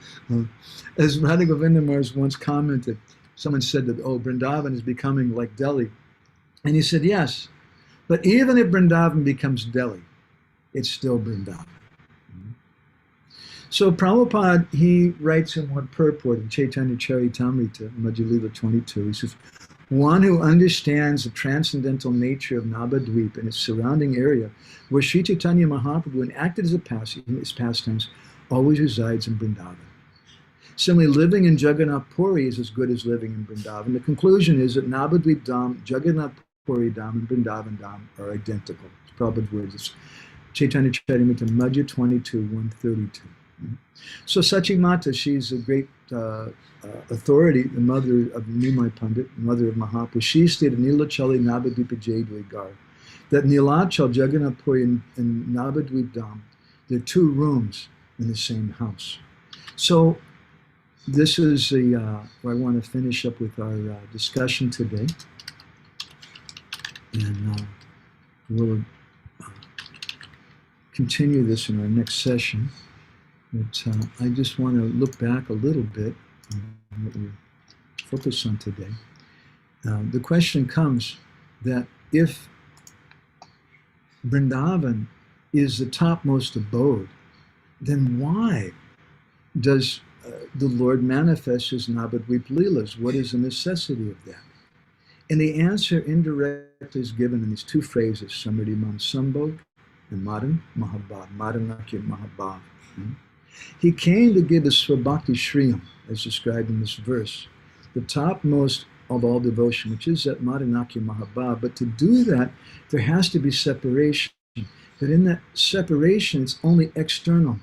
as Radha Govinda Maharaj once commented, someone said that, oh, Vrindavan is becoming like Delhi. And he said, yes, but even if Vrindavan becomes Delhi, it's still Vrindavan. So Prabhupada, he writes in one purport in Chaitanya Charitamrita, Madhya Lila 22, he says, one who understands the transcendental nature of Navadvip and its surrounding area, where Sri Chaitanya Mahaprabhu enacted as his pastimes, always resides in Vrindavan. Similarly, living in Jagannath Puri is as good as living in Vrindavan. The conclusion is that Navadvip Dham, Jagannath Puri Dham, and Vrindavan Dham are identical. It's Prabhupada's words. It's Chaitanya Charitamrita, Madhya 22, 132. So Sachi Mata, she's a great authority, the mother of Nimai Pandit, mother of Mahaprabhu. She stated, Nilachali Navadvipa Jadwe Gar, that Nilachal, Jagannath Puri, and Navadvip Dham, they're two rooms in the same house. So this is where I want to finish up with our discussion today. And we'll continue this in our next session. But I just want to look back a little bit on what we focus on today. The question comes that if Vrindavan is the topmost abode, then why does the Lord manifest his Navadvip Leelas? What is the necessity of that? And the answer indirectly is given in these two phrases, Samriddhi Man Sambhog and Maranaki Mahabhava, Maranaki Mahabhava. He came to give us Svabhakti Shriyam, as described in this verse, the topmost of all devotion, which is that Maranaki Mahabhava. But to do that, there has to be separation. But in that separation, it's only external.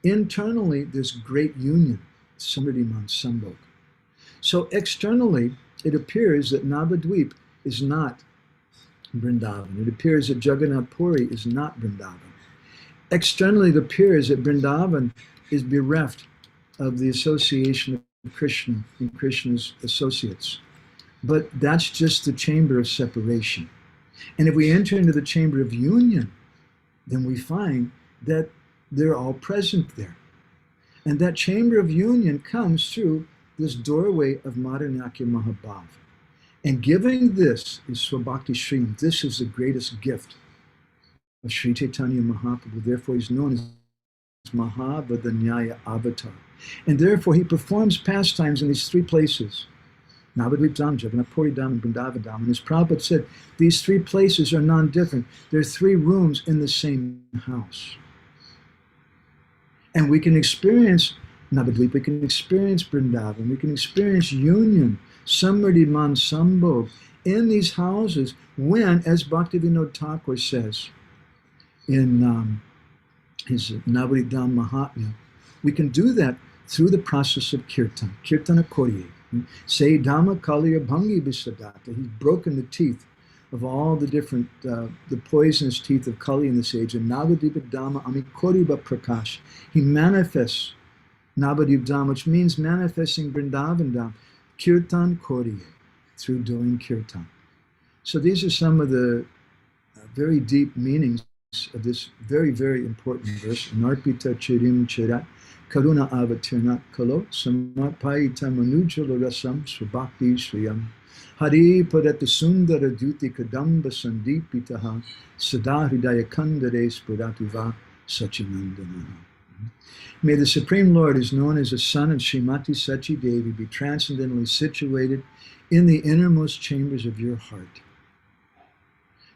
Internally, there's great union, Samriddhi Man Sambhog. So externally, it appears that Navadvip is not Vrindavan. It appears that Jagannath Puri is not Vrindavan. Externally, it appears that Vrindavan is bereft of the association of Krishna and Krishna's associates. But that's just the chamber of separation. And if we enter into the chamber of union, then we find that they're all present there. And that chamber of union comes through this doorway of Maranaki Mahabhava. And giving this is Svabhakti Shriyam. This is the greatest gift of Sri Chaitanya Mahaprabhu. Therefore, he's known as Mahavadanyaya Avatar. And therefore, he performs pastimes in these three places, Navadvip Dham, Jagannath Puri Dham, and Vrindavan Dham. And as Prabhupada said, these three places are non-different. They're three rooms in the same house. And we can experience Navadvip, we can experience Vrindavan, we can experience union, Samriddhi Man Sambhog, in these houses when, as Bhaktivinoda Thakur says in his Navadvip Dham Mahatmya, we can do that through the process of kirtan, kirtana korye. Say Dhamma Kaliya Bhangi Visadata. He's broken the teeth of all the different, the poisonous teeth of Kali in this age. And Navadvipa Dhamma Amikoriba Prakash. He manifests Navadvipa Dhamma, which means manifesting Vrindavan Dham, Kirtan Korye, through doing kirtan. So these are some of the very deep meanings of this very, very important verse. Anarpita-carim cirat. Karuna avatirnat kalo samapayita manujala rasam swabhakti shriyam Hari padata sundara duti kadamba sandipitaha sada hridaya kandare spuratuva sachinandana. May the Supreme Lord, is known as the son of Srimati Sachi Devi, be transcendently situated in the innermost chambers of your heart.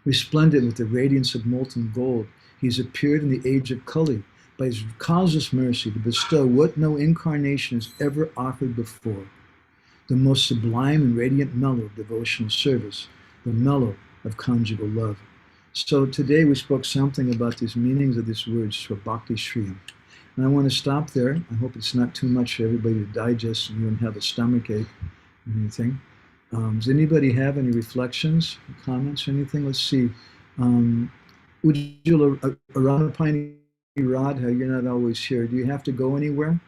Resplendent with the radiance of molten gold, he's appeared in the age of Kali, by his causeless mercy to bestow what no incarnation has ever offered before, the most sublime and radiant mellow of devotional service, the mellow of conjugal love. So today we spoke something about these meanings of this word, Swabhakti Shriyam. And I want to stop there. I hope it's not too much for everybody to digest and you don't have a stomach ache or anything. Does anybody have any reflections, comments, or anything? Let's see. Ujjula Aranapani Radha, you're not always here. Do you have to go anywhere?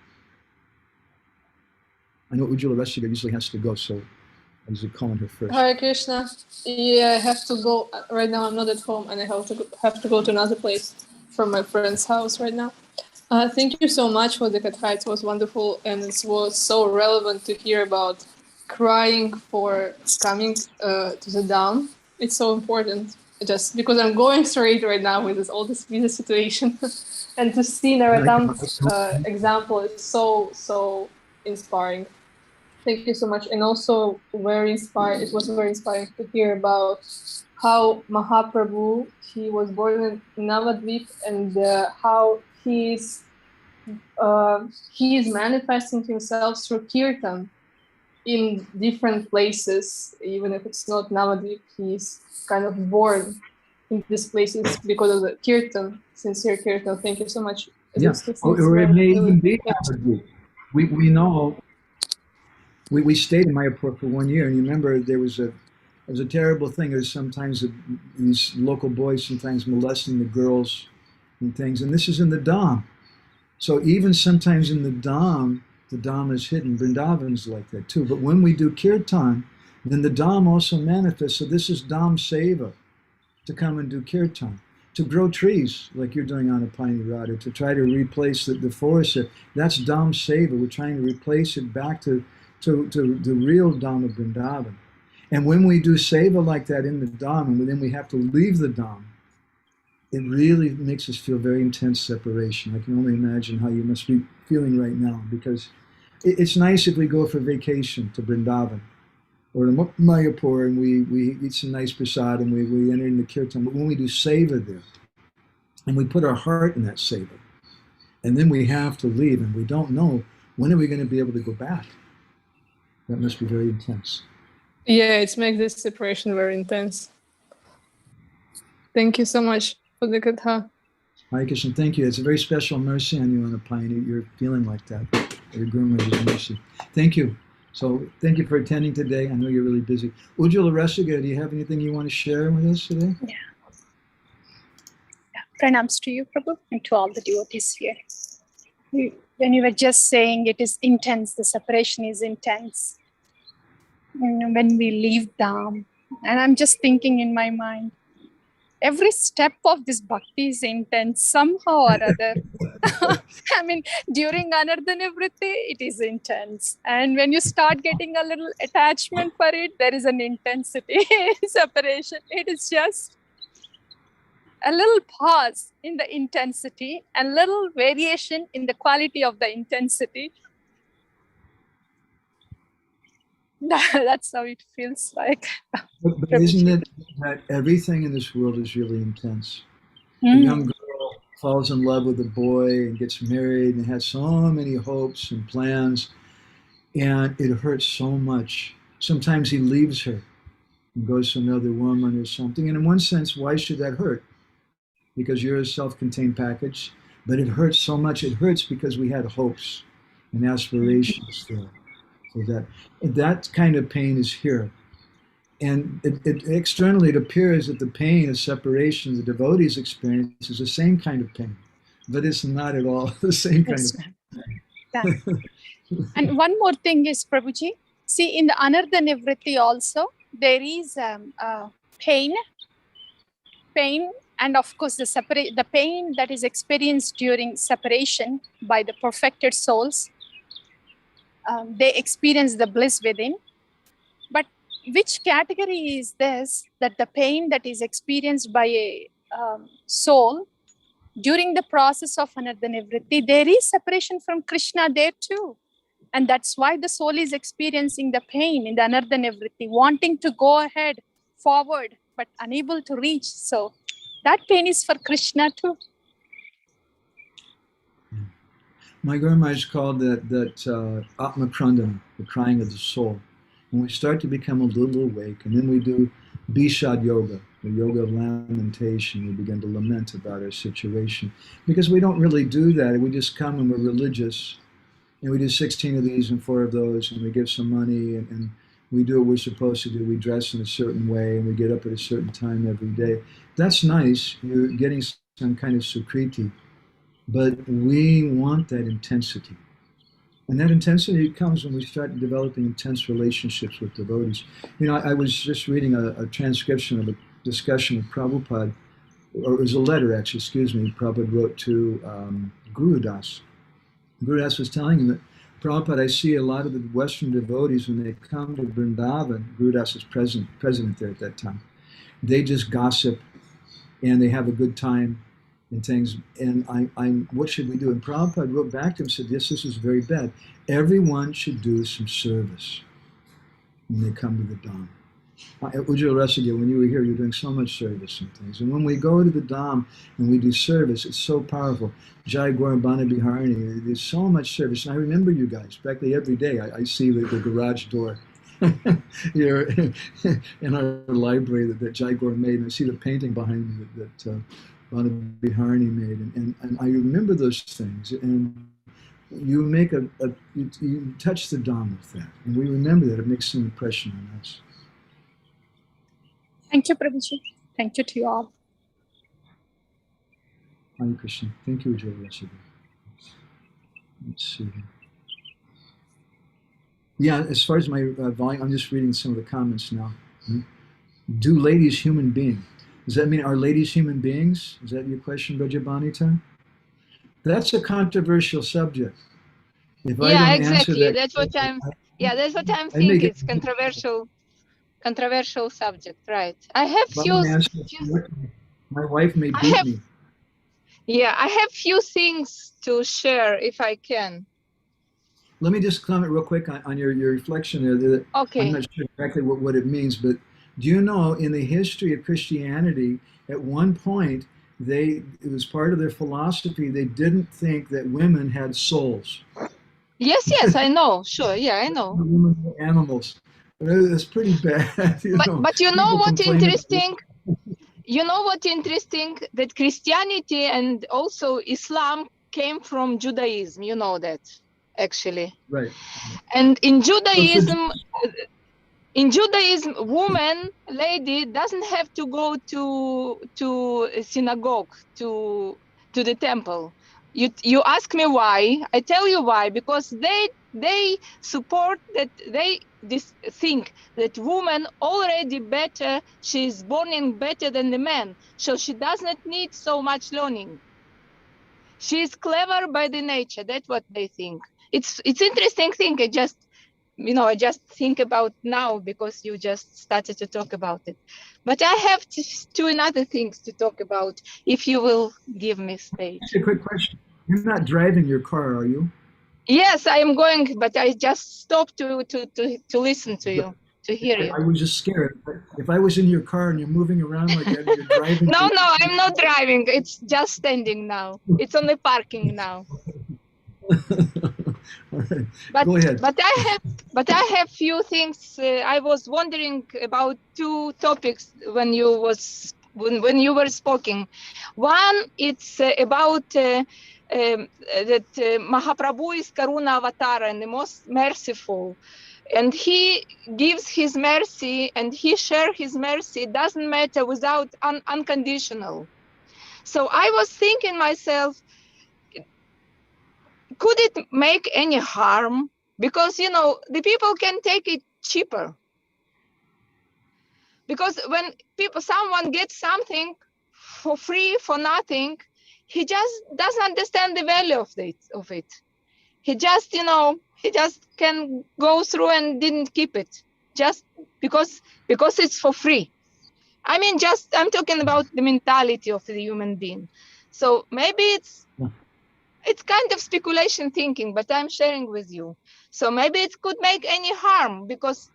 I know Ujjula Rasiga usually has to go, so I was calling her first. Hare Krishna. Yeah, I have to go. Right now I'm not at home and I have to go to another place from my friend's house right now. Thank you so much for the katha. It was wonderful and it was so relevant to hear about crying for coming to the Dham. It's so important. Just because I'm going through it right now with all this visa situation. And to see Narottam's example is so inspiring. Thank you so much. And also very inspired. It was very inspiring to hear about how Mahaprabhu, he was born in Navadvip, and how he is manifesting himself through kirtan in different places. Even if it's not Navadvip, he's kind of born in these places because of the kirtan, sincere kirtan. Thank you so much. Yeah, or it may even be Navadvip. We know, we stayed in Mayapur for 1 year, and you remember there was a terrible thing. There's sometimes these local boys sometimes molesting the girls and things, and this is in the Dham. So even sometimes in the Dham is hidden. Vrindavan's like that too. But when we do kirtan, then the Dham also manifests. So this is Dham Seva, to come and do kirtan, to grow trees like you're doing on a Piney Radha, to try to replace the forest. That's Dham Seva. We're trying to replace it back to the real Dham of Vrindavan. And when we do Seva like that in the Dham, and then we have to leave the Dham, it really makes us feel very intense separation. I can only imagine how you must be feeling right now, because it's nice if we go for vacation to Vrindavan or to Mayapur and we eat some nice prasad and we enter in the kirtan. But when we do seva there, and we put our heart in that seva, and then we have to leave, and we don't know when are we going to be able to go back. That must be very intense. Yeah, it makes this separation very intense. Thank you so much for the katha. Hare Krishna, thank you. It's a very special mercy on you, Anarpita. You're feeling like that. Your Guru Maharaj's mercy. Thank you. So thank you for attending today. I know you're really busy. Ujjula Rasiga, do you have anything you want to share with us today? Yeah. Pranams to you, Prabhu, and to all the devotees here. When you were just saying it is intense, the separation is intense. When we leave Dham, and I'm just thinking in my mind, every step of this bhakti is intense somehow or other. I mean, during Anardhan Vritti, it is intense. And when you start getting a little attachment for it, there is an intensity, separation. It is just a little pause in the intensity and little variation in the quality of the intensity. That's how it feels like. But isn't it that everything in this world is really intense? A young girl falls in love with a boy and gets married and has so many hopes and plans, and it hurts so much. Sometimes he leaves her and goes to another woman or something. And in one sense, why should that hurt? Because you're a self-contained package. But it hurts so much. It hurts because we had hopes. and aspirations there. So that kind of pain is here. And it externally, it appears that the pain of separation the devotees experience is the same kind of pain, but it's not at all the same kind Yes, of ma'am. And one more thing is, Prabhuji, see in the Anartha Nivritti also, there is pain, and of course the pain that is experienced during separation by the perfected souls. They experience the bliss within. But which category is this, that the pain that is experienced by a soul during the process of Anartha Nivritti, there is separation from Krishna there too. And that's why the soul is experiencing the pain in the Anartha Nivritti, wanting to go ahead, forward, but unable to reach. So that pain is for Krishna too. My Guru Maharaj called that Atma Krandana, the crying of the soul. When we start to become a little awake, and then we do Bishad Yoga, the yoga of lamentation, we begin to lament about our situation. Because we don't really do that. We just come and we're religious, and we do 16 of these and 4 of those, and we give some money, and we do what we're supposed to do. We dress in a certain way, and we get up at a certain time every day. That's nice. You're getting some kind of sukriti. But we want that intensity. And that intensity comes when we start developing intense relationships with devotees. You know, I was just reading a transcription of a discussion with Prabhupada, or it was a letter actually, Prabhupada wrote to Guru Das. Guru Das was telling him that, Prabhupada, I see a lot of the Western devotees when they come to Vrindavan, Guru Das was president there at that time, they just gossip and they have a good time and things, and what should we do? And Prabhupada wrote back to him and said, yes, this is very bad. Everyone should do some service when they come to the Dham. Ujjwal Rasagya, when you were here, you were doing so much service and things. And when we go to the Dham and we do service, it's so powerful. Jai Gaurabana Biharni, there's so much service. And I remember you guys, practically every day, I see the garage door here in our library that Jai Gaur made, and I see the painting behind me that Bana Biharni made, and I remember those things, and you make you touch the Dham with that, and we remember that. It makes an impression on us. Thank you, Prabhuji. Thank you to you all. Hare Krishna. Thank you, Ujjwal Rasagya. Let's see. Yeah, as far as my volume, I'm just reading some of the comments now. Do ladies human being? Does that mean are ladies human beings? Is that your question, Brajabanita? That's a controversial subject. If I don't exactly. Answer that's what I'm thinking. It's controversial subject, right? I have my wife may beat me. Yeah, I have few things to share if I can. Let me just comment real quick on your reflection there. Okay. I'm not sure exactly what it means, but do you know in the history of Christianity, at one point, it was part of their philosophy, they didn't think that women had souls. Yes, I know. Sure, yeah, I know. Women were animals. It's pretty bad. But you know what interesting? You know what interesting? That Christianity and also Islam came from Judaism. You know that, actually. Right. And in Judaism, woman, lady doesn't have to go to a synagogue, to the temple. You ask me why? I tell you why. Because they support that, they think that woman already better. She's born better than the man, so she does not need so much learning. She's clever by the nature. That's what they think. It's interesting thing. I just think about now because you just started to talk about it. But I have two other things to talk about, if you will give me space. Just a quick question. You're not driving your car, are you? Yes, I am going, but I just stopped to listen to you, to hear you. I was just scared. If I was in your car and you're moving around like that, you're driving. No, I'm not driving. It's just standing now. It's only parking now. Right. Go ahead. But I have few things. I was wondering about two topics when you was when you were speaking. One, it's about that Mahaprabhu is Karuna Avatar and the most merciful. And he gives his mercy and he shares his mercy. It doesn't matter without unconditional. So I was thinking myself, could it make any harm? Because, you know, the people can take it cheaper. Because when someone gets something for free, for nothing, he just doesn't understand the value of it. He just, you know, he just can go through and didn't keep it just because it's for free. I mean, I'm talking about the mentality of the human being. So maybe it's kind of speculation thinking, but I'm sharing with you. So maybe it could make any harm because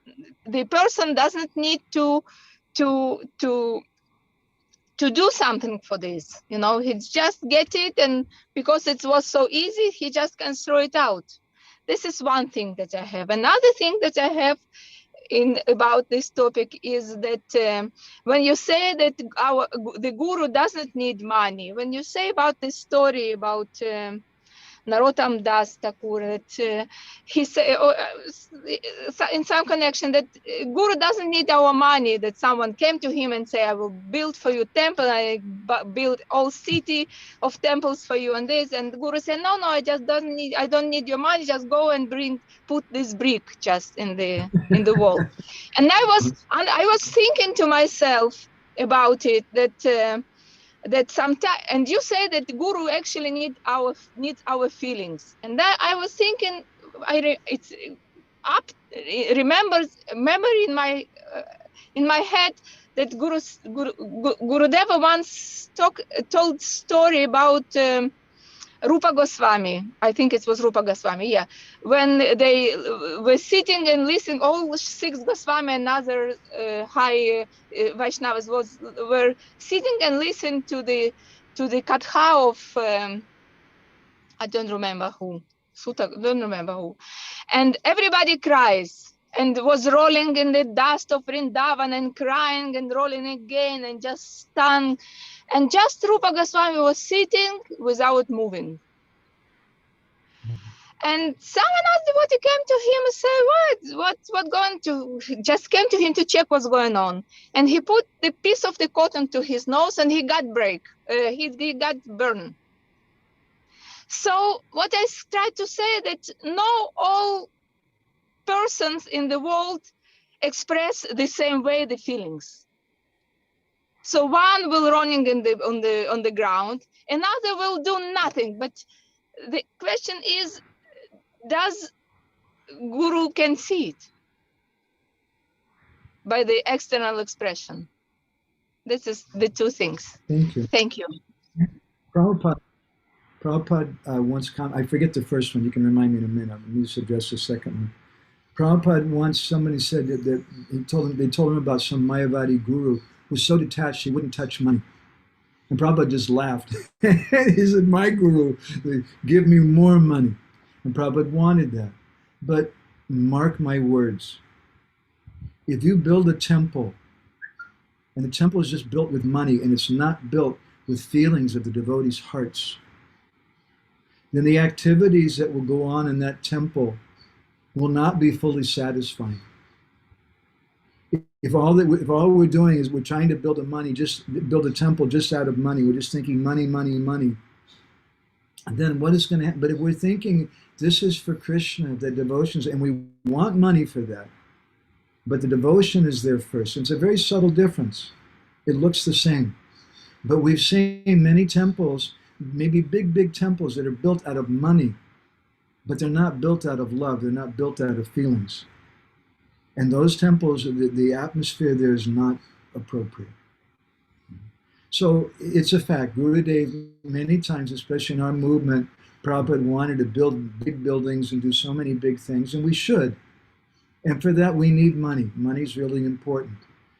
the person doesn't need to do something for this. You know, he just get it, and because it was so easy, he just can throw it out. This is one thing that I have. Another thing that I have about this topic is that when you say that the guru doesn't need money, when you say about this story about Narottam Das Thakur, that he said in some connection that Guru doesn't need our money, that someone came to him and say, I will build for you temple, I build all city of temples for you and this, and Guru said, no, I don't need your money, just go and put this brick just in the wall. And I was thinking to myself about it, that sometimes, and you say that the guru actually needs our feelings, and that I was thinking, remember in my head that Gurudeva once told story about Rupa Goswami. I think it was Rupa Goswami, yeah. When they were sitting and listening, all 6 Goswami and other high Vaishnavas were sitting and listening to the Katha of I don't remember who, don't remember who, and everybody cries and was rolling in the dust of Vrindavan and crying and rolling again and just stunned. And just Rupa Goswami was sitting without moving. And someone asked what he came to him and said, what going to, just came to him to check what's going on. And he put the piece of the cotton to his nose and he got he got burned. So what I tried to say that no all persons in the world express the same way the feelings. So one will running on the ground, another will do nothing. But the question is, does Guru can see it by the external expression? This is the two things. Thank you. Thank you. Prabhupada once I forget the first one. You can remind me in a minute. Let me just address the second one. Prabhupada once, somebody said that they told him about some Mayavadi guru who was so detached he wouldn't touch money. And Prabhupada just laughed. He said, my guru, give me more money. And Prabhupada wanted that. But mark my words. If you build a temple, and the temple is just built with money, and it's not built with feelings of the devotees' hearts, then the activities that will go on in that temple will not be fully satisfying. If all we're doing is we're trying to build a temple just out of money, we're just thinking money, money, money, then what is going to happen? But if we're thinking this is for Krishna, the devotions, and we want money for that, but the devotion is there first. It's a very subtle difference. It looks the same. But we've seen many temples, maybe big temples that are built out of money, but they're not built out of love. They're not built out of feelings. And those temples, the atmosphere there is not appropriate. So it's a fact. Gurudev, many times, especially in our movement, Prabhupada wanted to build big buildings and do so many big things, and we should. And for that, we need money. Money's really important.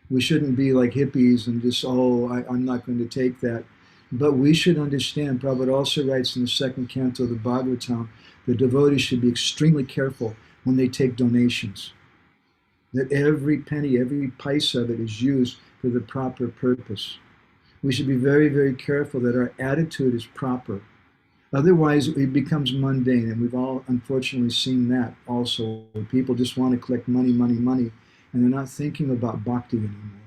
We shouldn't be like hippies and just, I'm not going to take that. But we should understand, Prabhupada also writes in the 2nd canto of the Bhagavatam, the devotees should be extremely careful when they take donations. That every penny, every piece of it is used for the proper purpose. We should be very, very careful that our attitude is proper. Otherwise, it becomes mundane, and we've all unfortunately seen that also. People just want to collect money, money, money, and they're not thinking about bhakti anymore.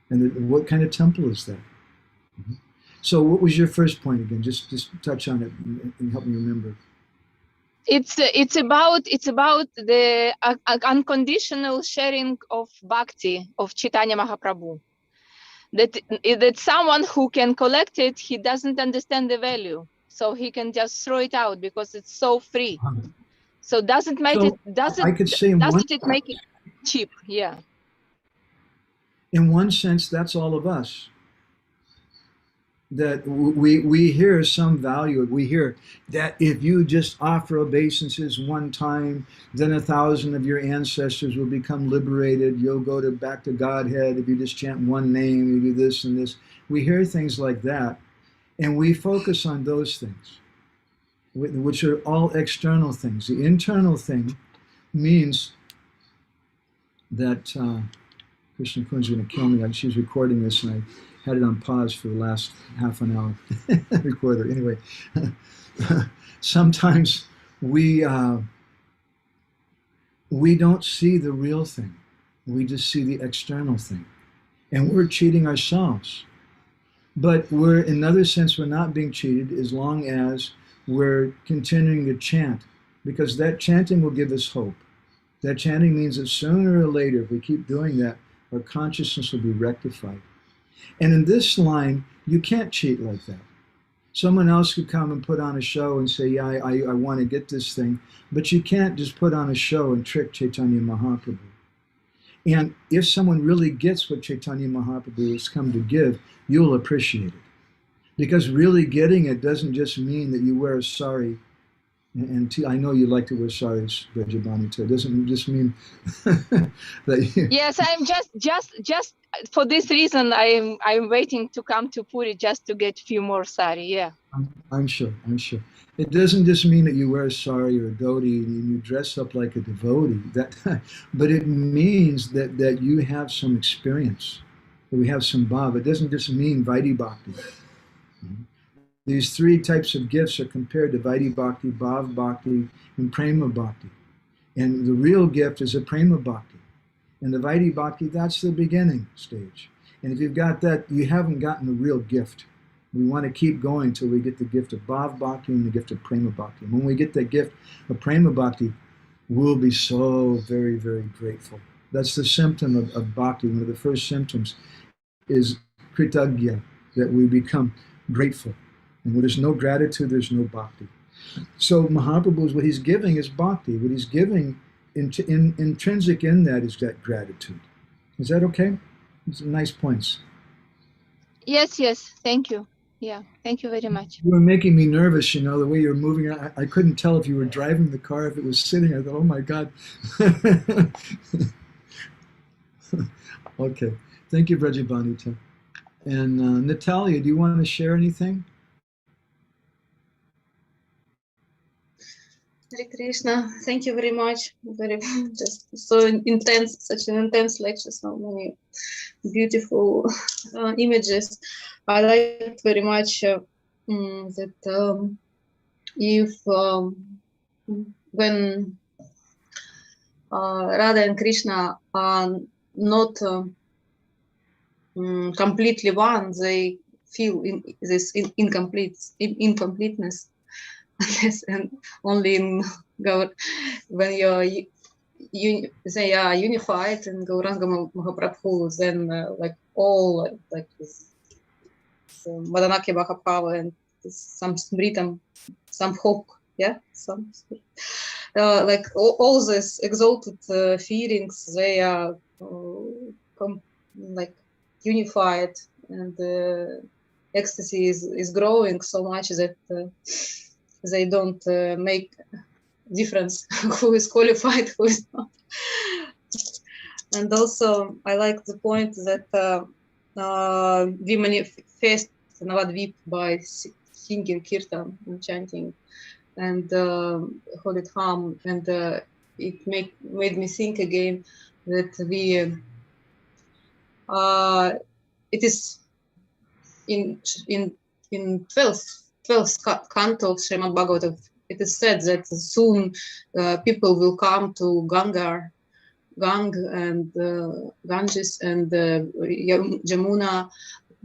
And what kind of temple is that? Mm-hmm. So what was your first point again? Just touch on it and help me remember. It's about the unconditional sharing of bhakti of Chaitanya Mahaprabhu. That someone who can collect it, he doesn't understand the value, so he can just throw it out because it's so free. So doesn't make it make it cheap? Yeah. In one sense, that's all of us. That we hear some value. We hear that if you just offer obeisances one time, then 1,000 of your ancestors will become liberated. You'll go back to Godhead if you just chant one name, you do this and this. We hear things like that, and we focus on those things, which are all external things. The internal thing means that Krishna Kun's going to kill me. She's recording this, and I had it on pause for the last half an hour. Recorder. Anyway, sometimes we don't see the real thing. We just see the external thing, and we're cheating ourselves. But in another sense, we're not being cheated as long as we're continuing to chant, because that chanting will give us hope. That chanting means that sooner or later, if we keep doing that, our consciousness will be rectified. And in this line, you can't cheat like that. Someone else could come and put on a show and say, yeah, I want to get this thing, but you can't just put on a show and trick Chaitanya Mahaprabhu. And if someone really gets what Chaitanya Mahaprabhu has come to give, you'll appreciate it. Because really getting it doesn't just mean that you wear a sari. And I know you like to wear saris, Brajabani, too. It doesn't just mean that you... Yes, I'm just for this reason, I'm waiting to come to Puri just to get a few more sari. Yeah. I'm sure. It doesn't just mean that you wear a sari or a dhoti and you dress up like a devotee. But it means that you have some experience, that we have some bhav. It doesn't just mean Vaidhi Bhakti. These three types of gifts are compared to Vaidhi Bhakti, Bhav Bhakti, and Prema Bhakti. And the real gift is a Prema Bhakti. And the Vaidhi Bhakti, that's the beginning stage. And if you've got that, you haven't gotten the real gift. We want to keep going till we get the gift of Bhav Bhakti and the gift of Prema Bhakti. And when we get that gift of Prema Bhakti, we'll be so very, very grateful. That's the symptom of Bhakti. One of the first symptoms is Kritagya, that we become grateful. And where there's no gratitude, there's no bhakti. So Mahaprabhu, what he's giving is bhakti. What he's giving, intrinsic in that is that gratitude. Is that okay? It's nice points. Yes. Thank you. Yeah, thank you very much. You were making me nervous, the way you were moving. I couldn't tell if you were driving the car, if it was sitting. I thought, oh my God. Okay. Thank you, Brajabanita. And Natalia, do you want to share anything? Hare Krishna, thank you very much. Very just so intense, such an intense lecture, so many beautiful images. I liked very much that if when Radha and Krishna are not completely one, they feel this incompleteness. Yes, and only in when they are unified in Gauranga Mahaprabhu, then like all like this Maranaki Mahabhava and some smritam, some hope, some like all these exalted feelings, they are like unified, and ecstasy is growing so much that they don't make difference who is qualified, who is not. And also, I like the point that we manifest Navadvip by singing kirtan and chanting and holy dham, and it made me think again that in 12th canto of Srimad Bhagavatam, it is said that soon people will come to Ganges and Ganges and Jamuna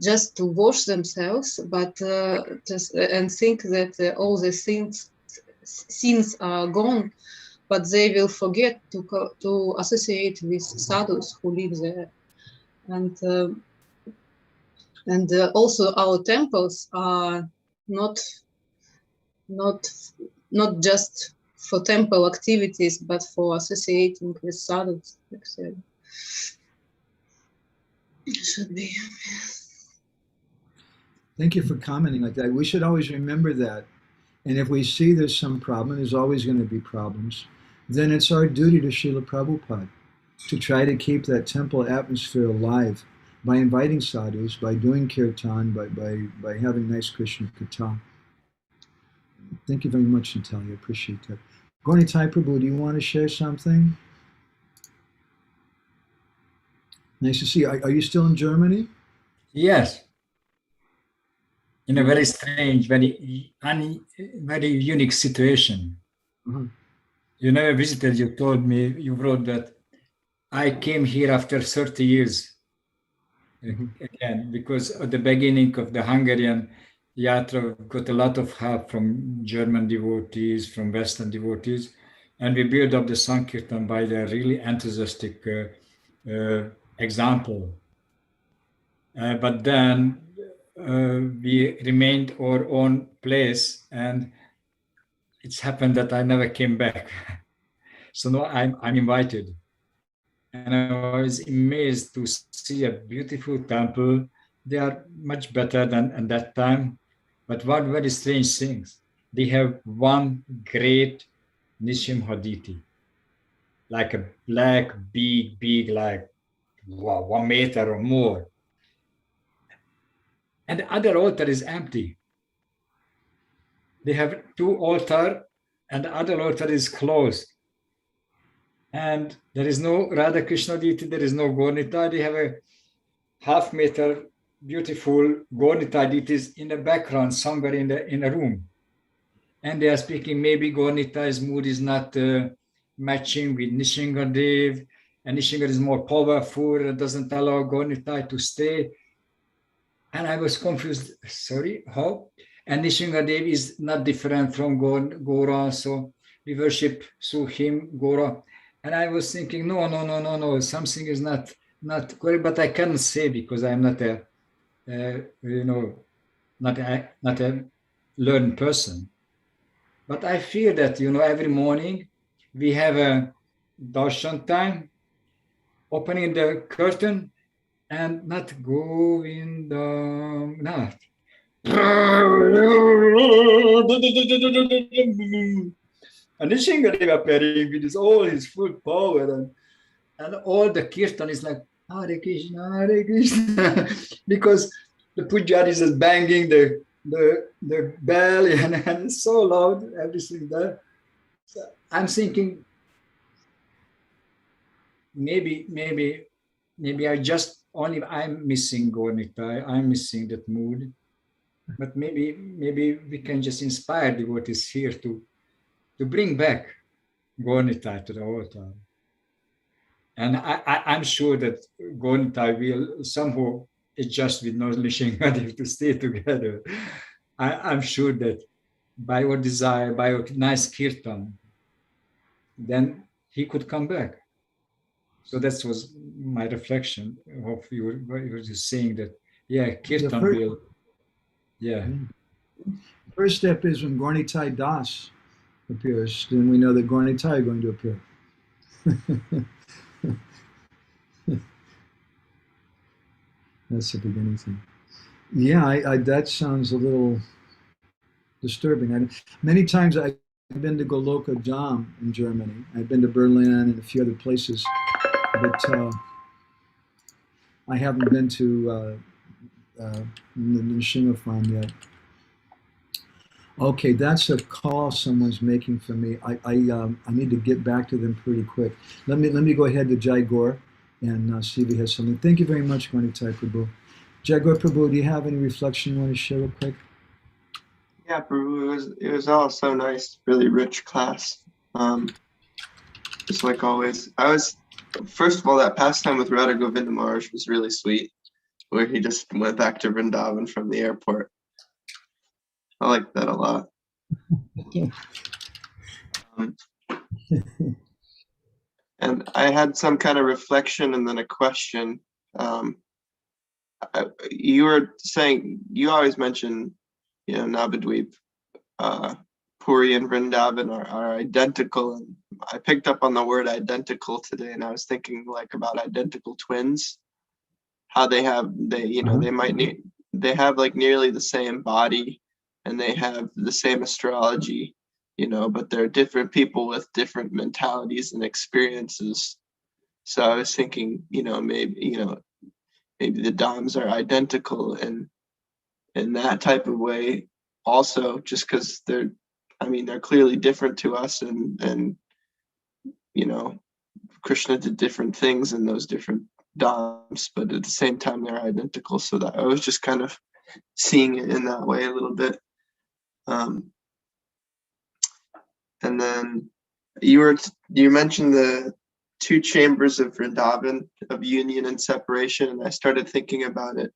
just to wash themselves, but and think that all the sins are gone, but they will forget to associate with sadhus who live there, and also our temples are not just for temple activities, but for associating with sadhus. Should be. Thank you for commenting like that. We should always remember that. And if we see there's some problem, there's always going to be problems, then it's our duty to Srila Prabhupada to try to keep that temple atmosphere alive by inviting sadhus, by doing kirtan, by having nice Krishna katha. Thank you very much, Natalia. I appreciate that. Gornitai Prabhu, do you want to share something? Nice to see you. Are you still in Germany? Yes. In a very strange, very unique situation. Uh-huh. You never visited, you told me, you wrote that I came here after 30 years again, because at the beginning of the Hungarian Yatra, got a lot of help from German devotees, from Western devotees, and we built up the Sankirtan by the really enthusiastic example. But then we remained our own place, and it's happened that I never came back. So now I'm invited. And I was amazed to see a beautiful temple. They are much better than at that time. But one very strange thing, they have one great Nishimhaditi, like a black, big, like 1 meter or more. And the other altar is empty. They have 2 altars, and the other altar is closed. And there is no Radha Krishna deity, there is no Gaur-Nitai. They have a 1/2 meter beautiful Gaur-Nitai deities in the background somewhere in a room. And they are speaking, maybe Gaur-Nitai's mood is not matching with Nishingadev, and Nishingadev is more powerful, doesn't allow Gaur-Nitai to stay. And I was confused, sorry, how? And Nishingadev is not different from Gora, so we worship through him, Gora. And I was thinking, no, something is not correct, but I cannot say because I'm not not a learned person. But I feel that, every morning we have a darshan time, opening the curtain, and not going down, not. And the Nishingadev appearing with all his full power, and all the kirtan is like Hare Krishna, because the pujari is just banging the bell, and it's so loud, everything there. So I'm thinking, maybe I'm missing Gaur-Nitai, I'm missing that mood, but maybe we can just inspire devotees here to bring back Gaur-Nitai to the altar. And I'm sure that Gaur-Nitai will somehow adjust with Nishingadev to stay together. I'm sure that by your desire, by your nice kirtan, then he could come back. So that was my reflection of you were just saying that, yeah, kirtan will, yeah. First step is when Gaur-Nitai Das appears, then we know that Gaur-Nitai are going to appear. That's the beginning thing. Yeah, that sounds a little disturbing. Many times I've been to Goloka Dham in Germany. I've been to Berlin and a few other places, but I haven't been to the Nrsimha farm yet. Okay, that's a call someone's making for me. I need to get back to them pretty quick. Let me go ahead to Jai Gaur and see if he has something. Thank you very much, Gaur-Nitai Prabhu. Jagat Prabhu, do you have any reflection you want to share real quick? Yeah, Prabhu, it was all so nice, really rich class. Just like always. First of all, that pastime with Radha Govinda Maharaj was really sweet, where he just went back to Vrindavan from the airport. I like that a lot. And I had some kind of reflection and then a question. You were saying, you always mention, Navadvip, Puri and Vrindavan are identical. And I picked up on the word identical today, and I was thinking like about identical twins, how they have like nearly the same body, and they have the same astrology, but they're different people with different mentalities and experiences. So I was thinking, maybe the Dams are identical in that type of way also, just because they're clearly different to us, and Krishna did different things in those different Dams, but at the same time they're identical. So that I was just kind of seeing it in that way a little bit. And then you mentioned the two chambers of Vrindavan, of union and separation, and I started thinking about it.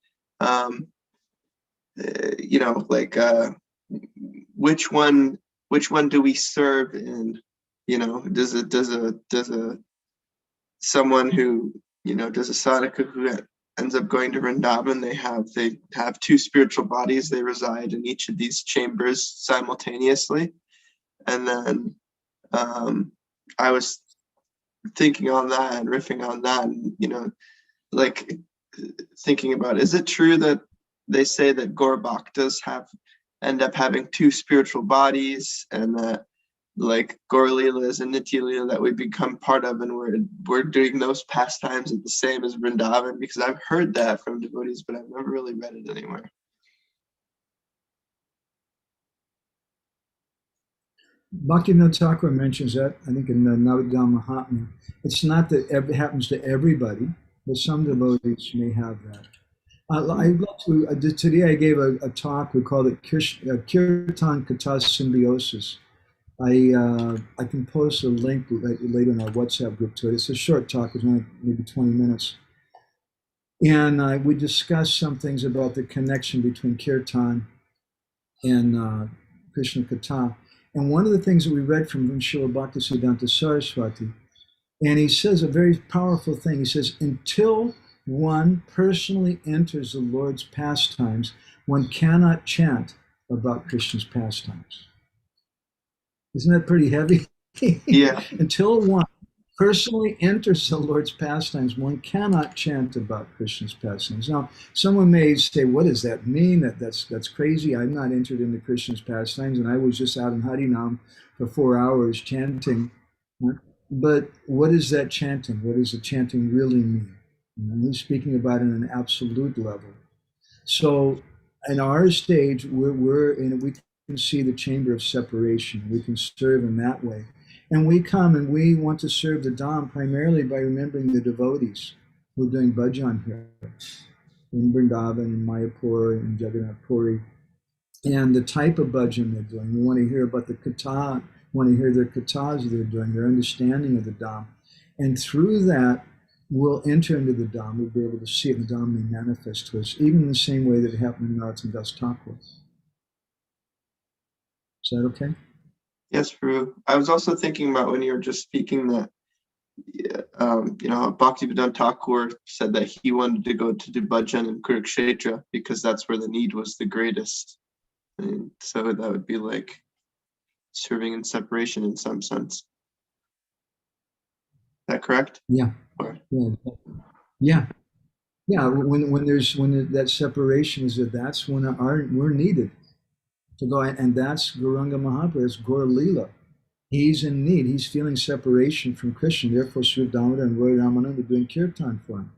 Which one do we serve in? Does someone who does a sadhaka who ends up going to Vrindavan, they have two spiritual bodies, they reside in each of these chambers simultaneously. And then I was thinking on that and riffing on that, and thinking about, is it true that they say that Gaur Bhaktas end up having two spiritual bodies, and that like Gaur Leelas and Nitya Leela that we become part of, and we're doing those pastimes at the same as Vrindavan? Because I've heard that from devotees, but I've never really read it anywhere. Bhaktivinoda Thakur mentions that, I think, in the Navadam Mahatmya. It's not that it happens to everybody, but some devotees may have that. I'd love to, today I gave a talk, we called it Kirtan Katha Symbiosis. I can post a link later in our WhatsApp group to it. It's a short talk, it's only maybe 20 minutes. And we discussed some things about the connection between Kirtan and Krishna Katha. And one of the things that we read from Srila Bhaktisiddhanta Saraswati, and he says a very powerful thing. He says, until one personally enters the Lord's pastimes, one cannot chant about Krishna's pastimes. Isn't that pretty heavy? Yeah. Until one personally enters the Lord's pastimes, one cannot chant about Krishna's pastimes. Now, someone may say, what does that mean? That's crazy. I'm not entered into Krishna's pastimes, and I was just out in Harinam for 4 hours chanting. But what is that chanting? What does the chanting really mean? And he's speaking about it in an absolute level. So in our stage, we can see the chamber of separation. We can serve in that way. And we come and we want to serve the Dham primarily by remembering the devotees who are doing bhajan here in Vrindavan, in Mayapur, in Jagannath Puri, and the type of bhajan they're doing. We want to hear about the katha, want to hear their kathas they're doing, their understanding of the Dham. And through that, we'll enter into the Dham. We'll be able to see it, the Dham may manifest to us, even in the same way that it happened in Narottam Das Thakur. Is that okay? Yes, Prabhu. I was also thinking about when you were just speaking that, Bhaktivedanta Thakur said that he wanted to go to do bhajan in Kurukshetra because that's where the need was the greatest. And so that would be like serving in separation in some sense. Is that correct? Yeah. Yeah. When that separation is that, that's when we're needed to go, and that's Gauranga Mahabhava, it's Gaur Leela. He's in need. He's feeling separation from Krishna. Therefore, Sri Damodar and Roy Ramananda are doing kirtan for him.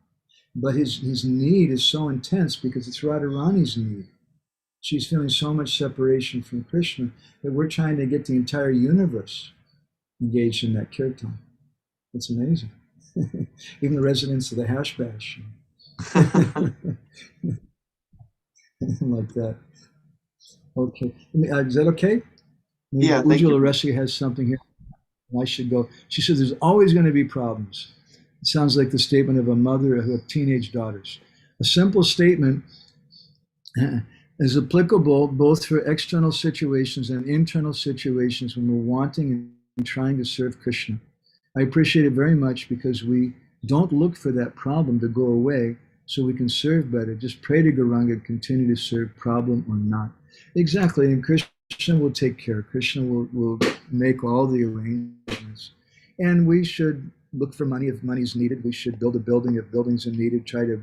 But his need is so intense because it's Radharani's need. She's feeling so much separation from Krishna that we're trying to get the entire universe engaged in that kirtan. It's amazing. Even the residents of the Hash Bash. like that. Okay. Is that okay? Yeah, thank Ujjwala you. Resi has something here. I should go. She says there's always going to be problems. It sounds like the statement of a mother who have teenage daughters. A simple statement is applicable both for external situations and internal situations when we're wanting and trying to serve Krishna. I appreciate it very much because we don't look for that problem to go away so we can serve better. Just pray to Gauranga, continue to serve, problem or not. Exactly, and Krishna will take care. Krishna will make all the arrangements. And we should look for money if money's needed. We should build a building if buildings are needed, try to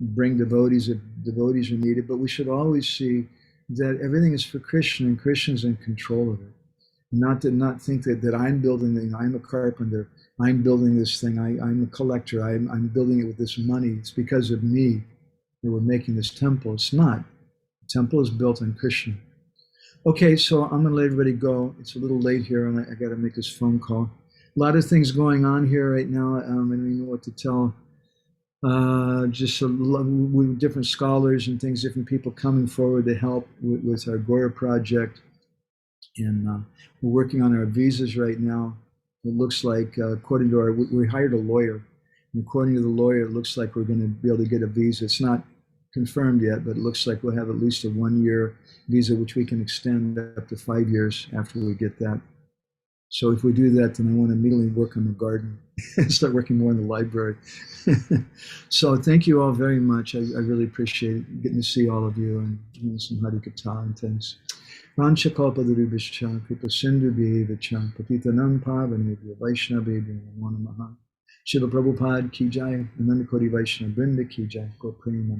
bring devotees if devotees are needed. But we should always see that everything is for Krishna and Krishna's in control of it. Not think that I'm building the, I'm a carpenter, I'm building this thing, I'm a collector, I'm building it with this money. It's because of me that we're making this temple. It's not. The temple is built on Krishna. Okay, so I'm going to let everybody go. It's a little late here, and I got to make this phone call. A lot of things going on here right now, and we know what to tell. Just with different scholars and things, different people coming forward to help with our Gora project. And we're working on our visas right now. It looks like, according to we hired a lawyer. And according to the lawyer, it looks like we're going to be able to get a visa. It's not confirmed yet, but it looks like we'll have at least a 1-year visa, which we can extend up to 5 years after we get that. So if we do that, then I want to immediately work on the garden and start working more in the library. So thank you all very much. I really appreciate getting to see all of you and some Harikatha and things. Vanchakalpadurubhishcha, Kripa Sindhu Bhyevacha, Patitanam Pavanebhyo, Vaishnavebhyo, Namo Namaha. Srila Prabhupada Ki Jai, Ananda Koti Vaishnava Brinda Ki Jai, Go Prema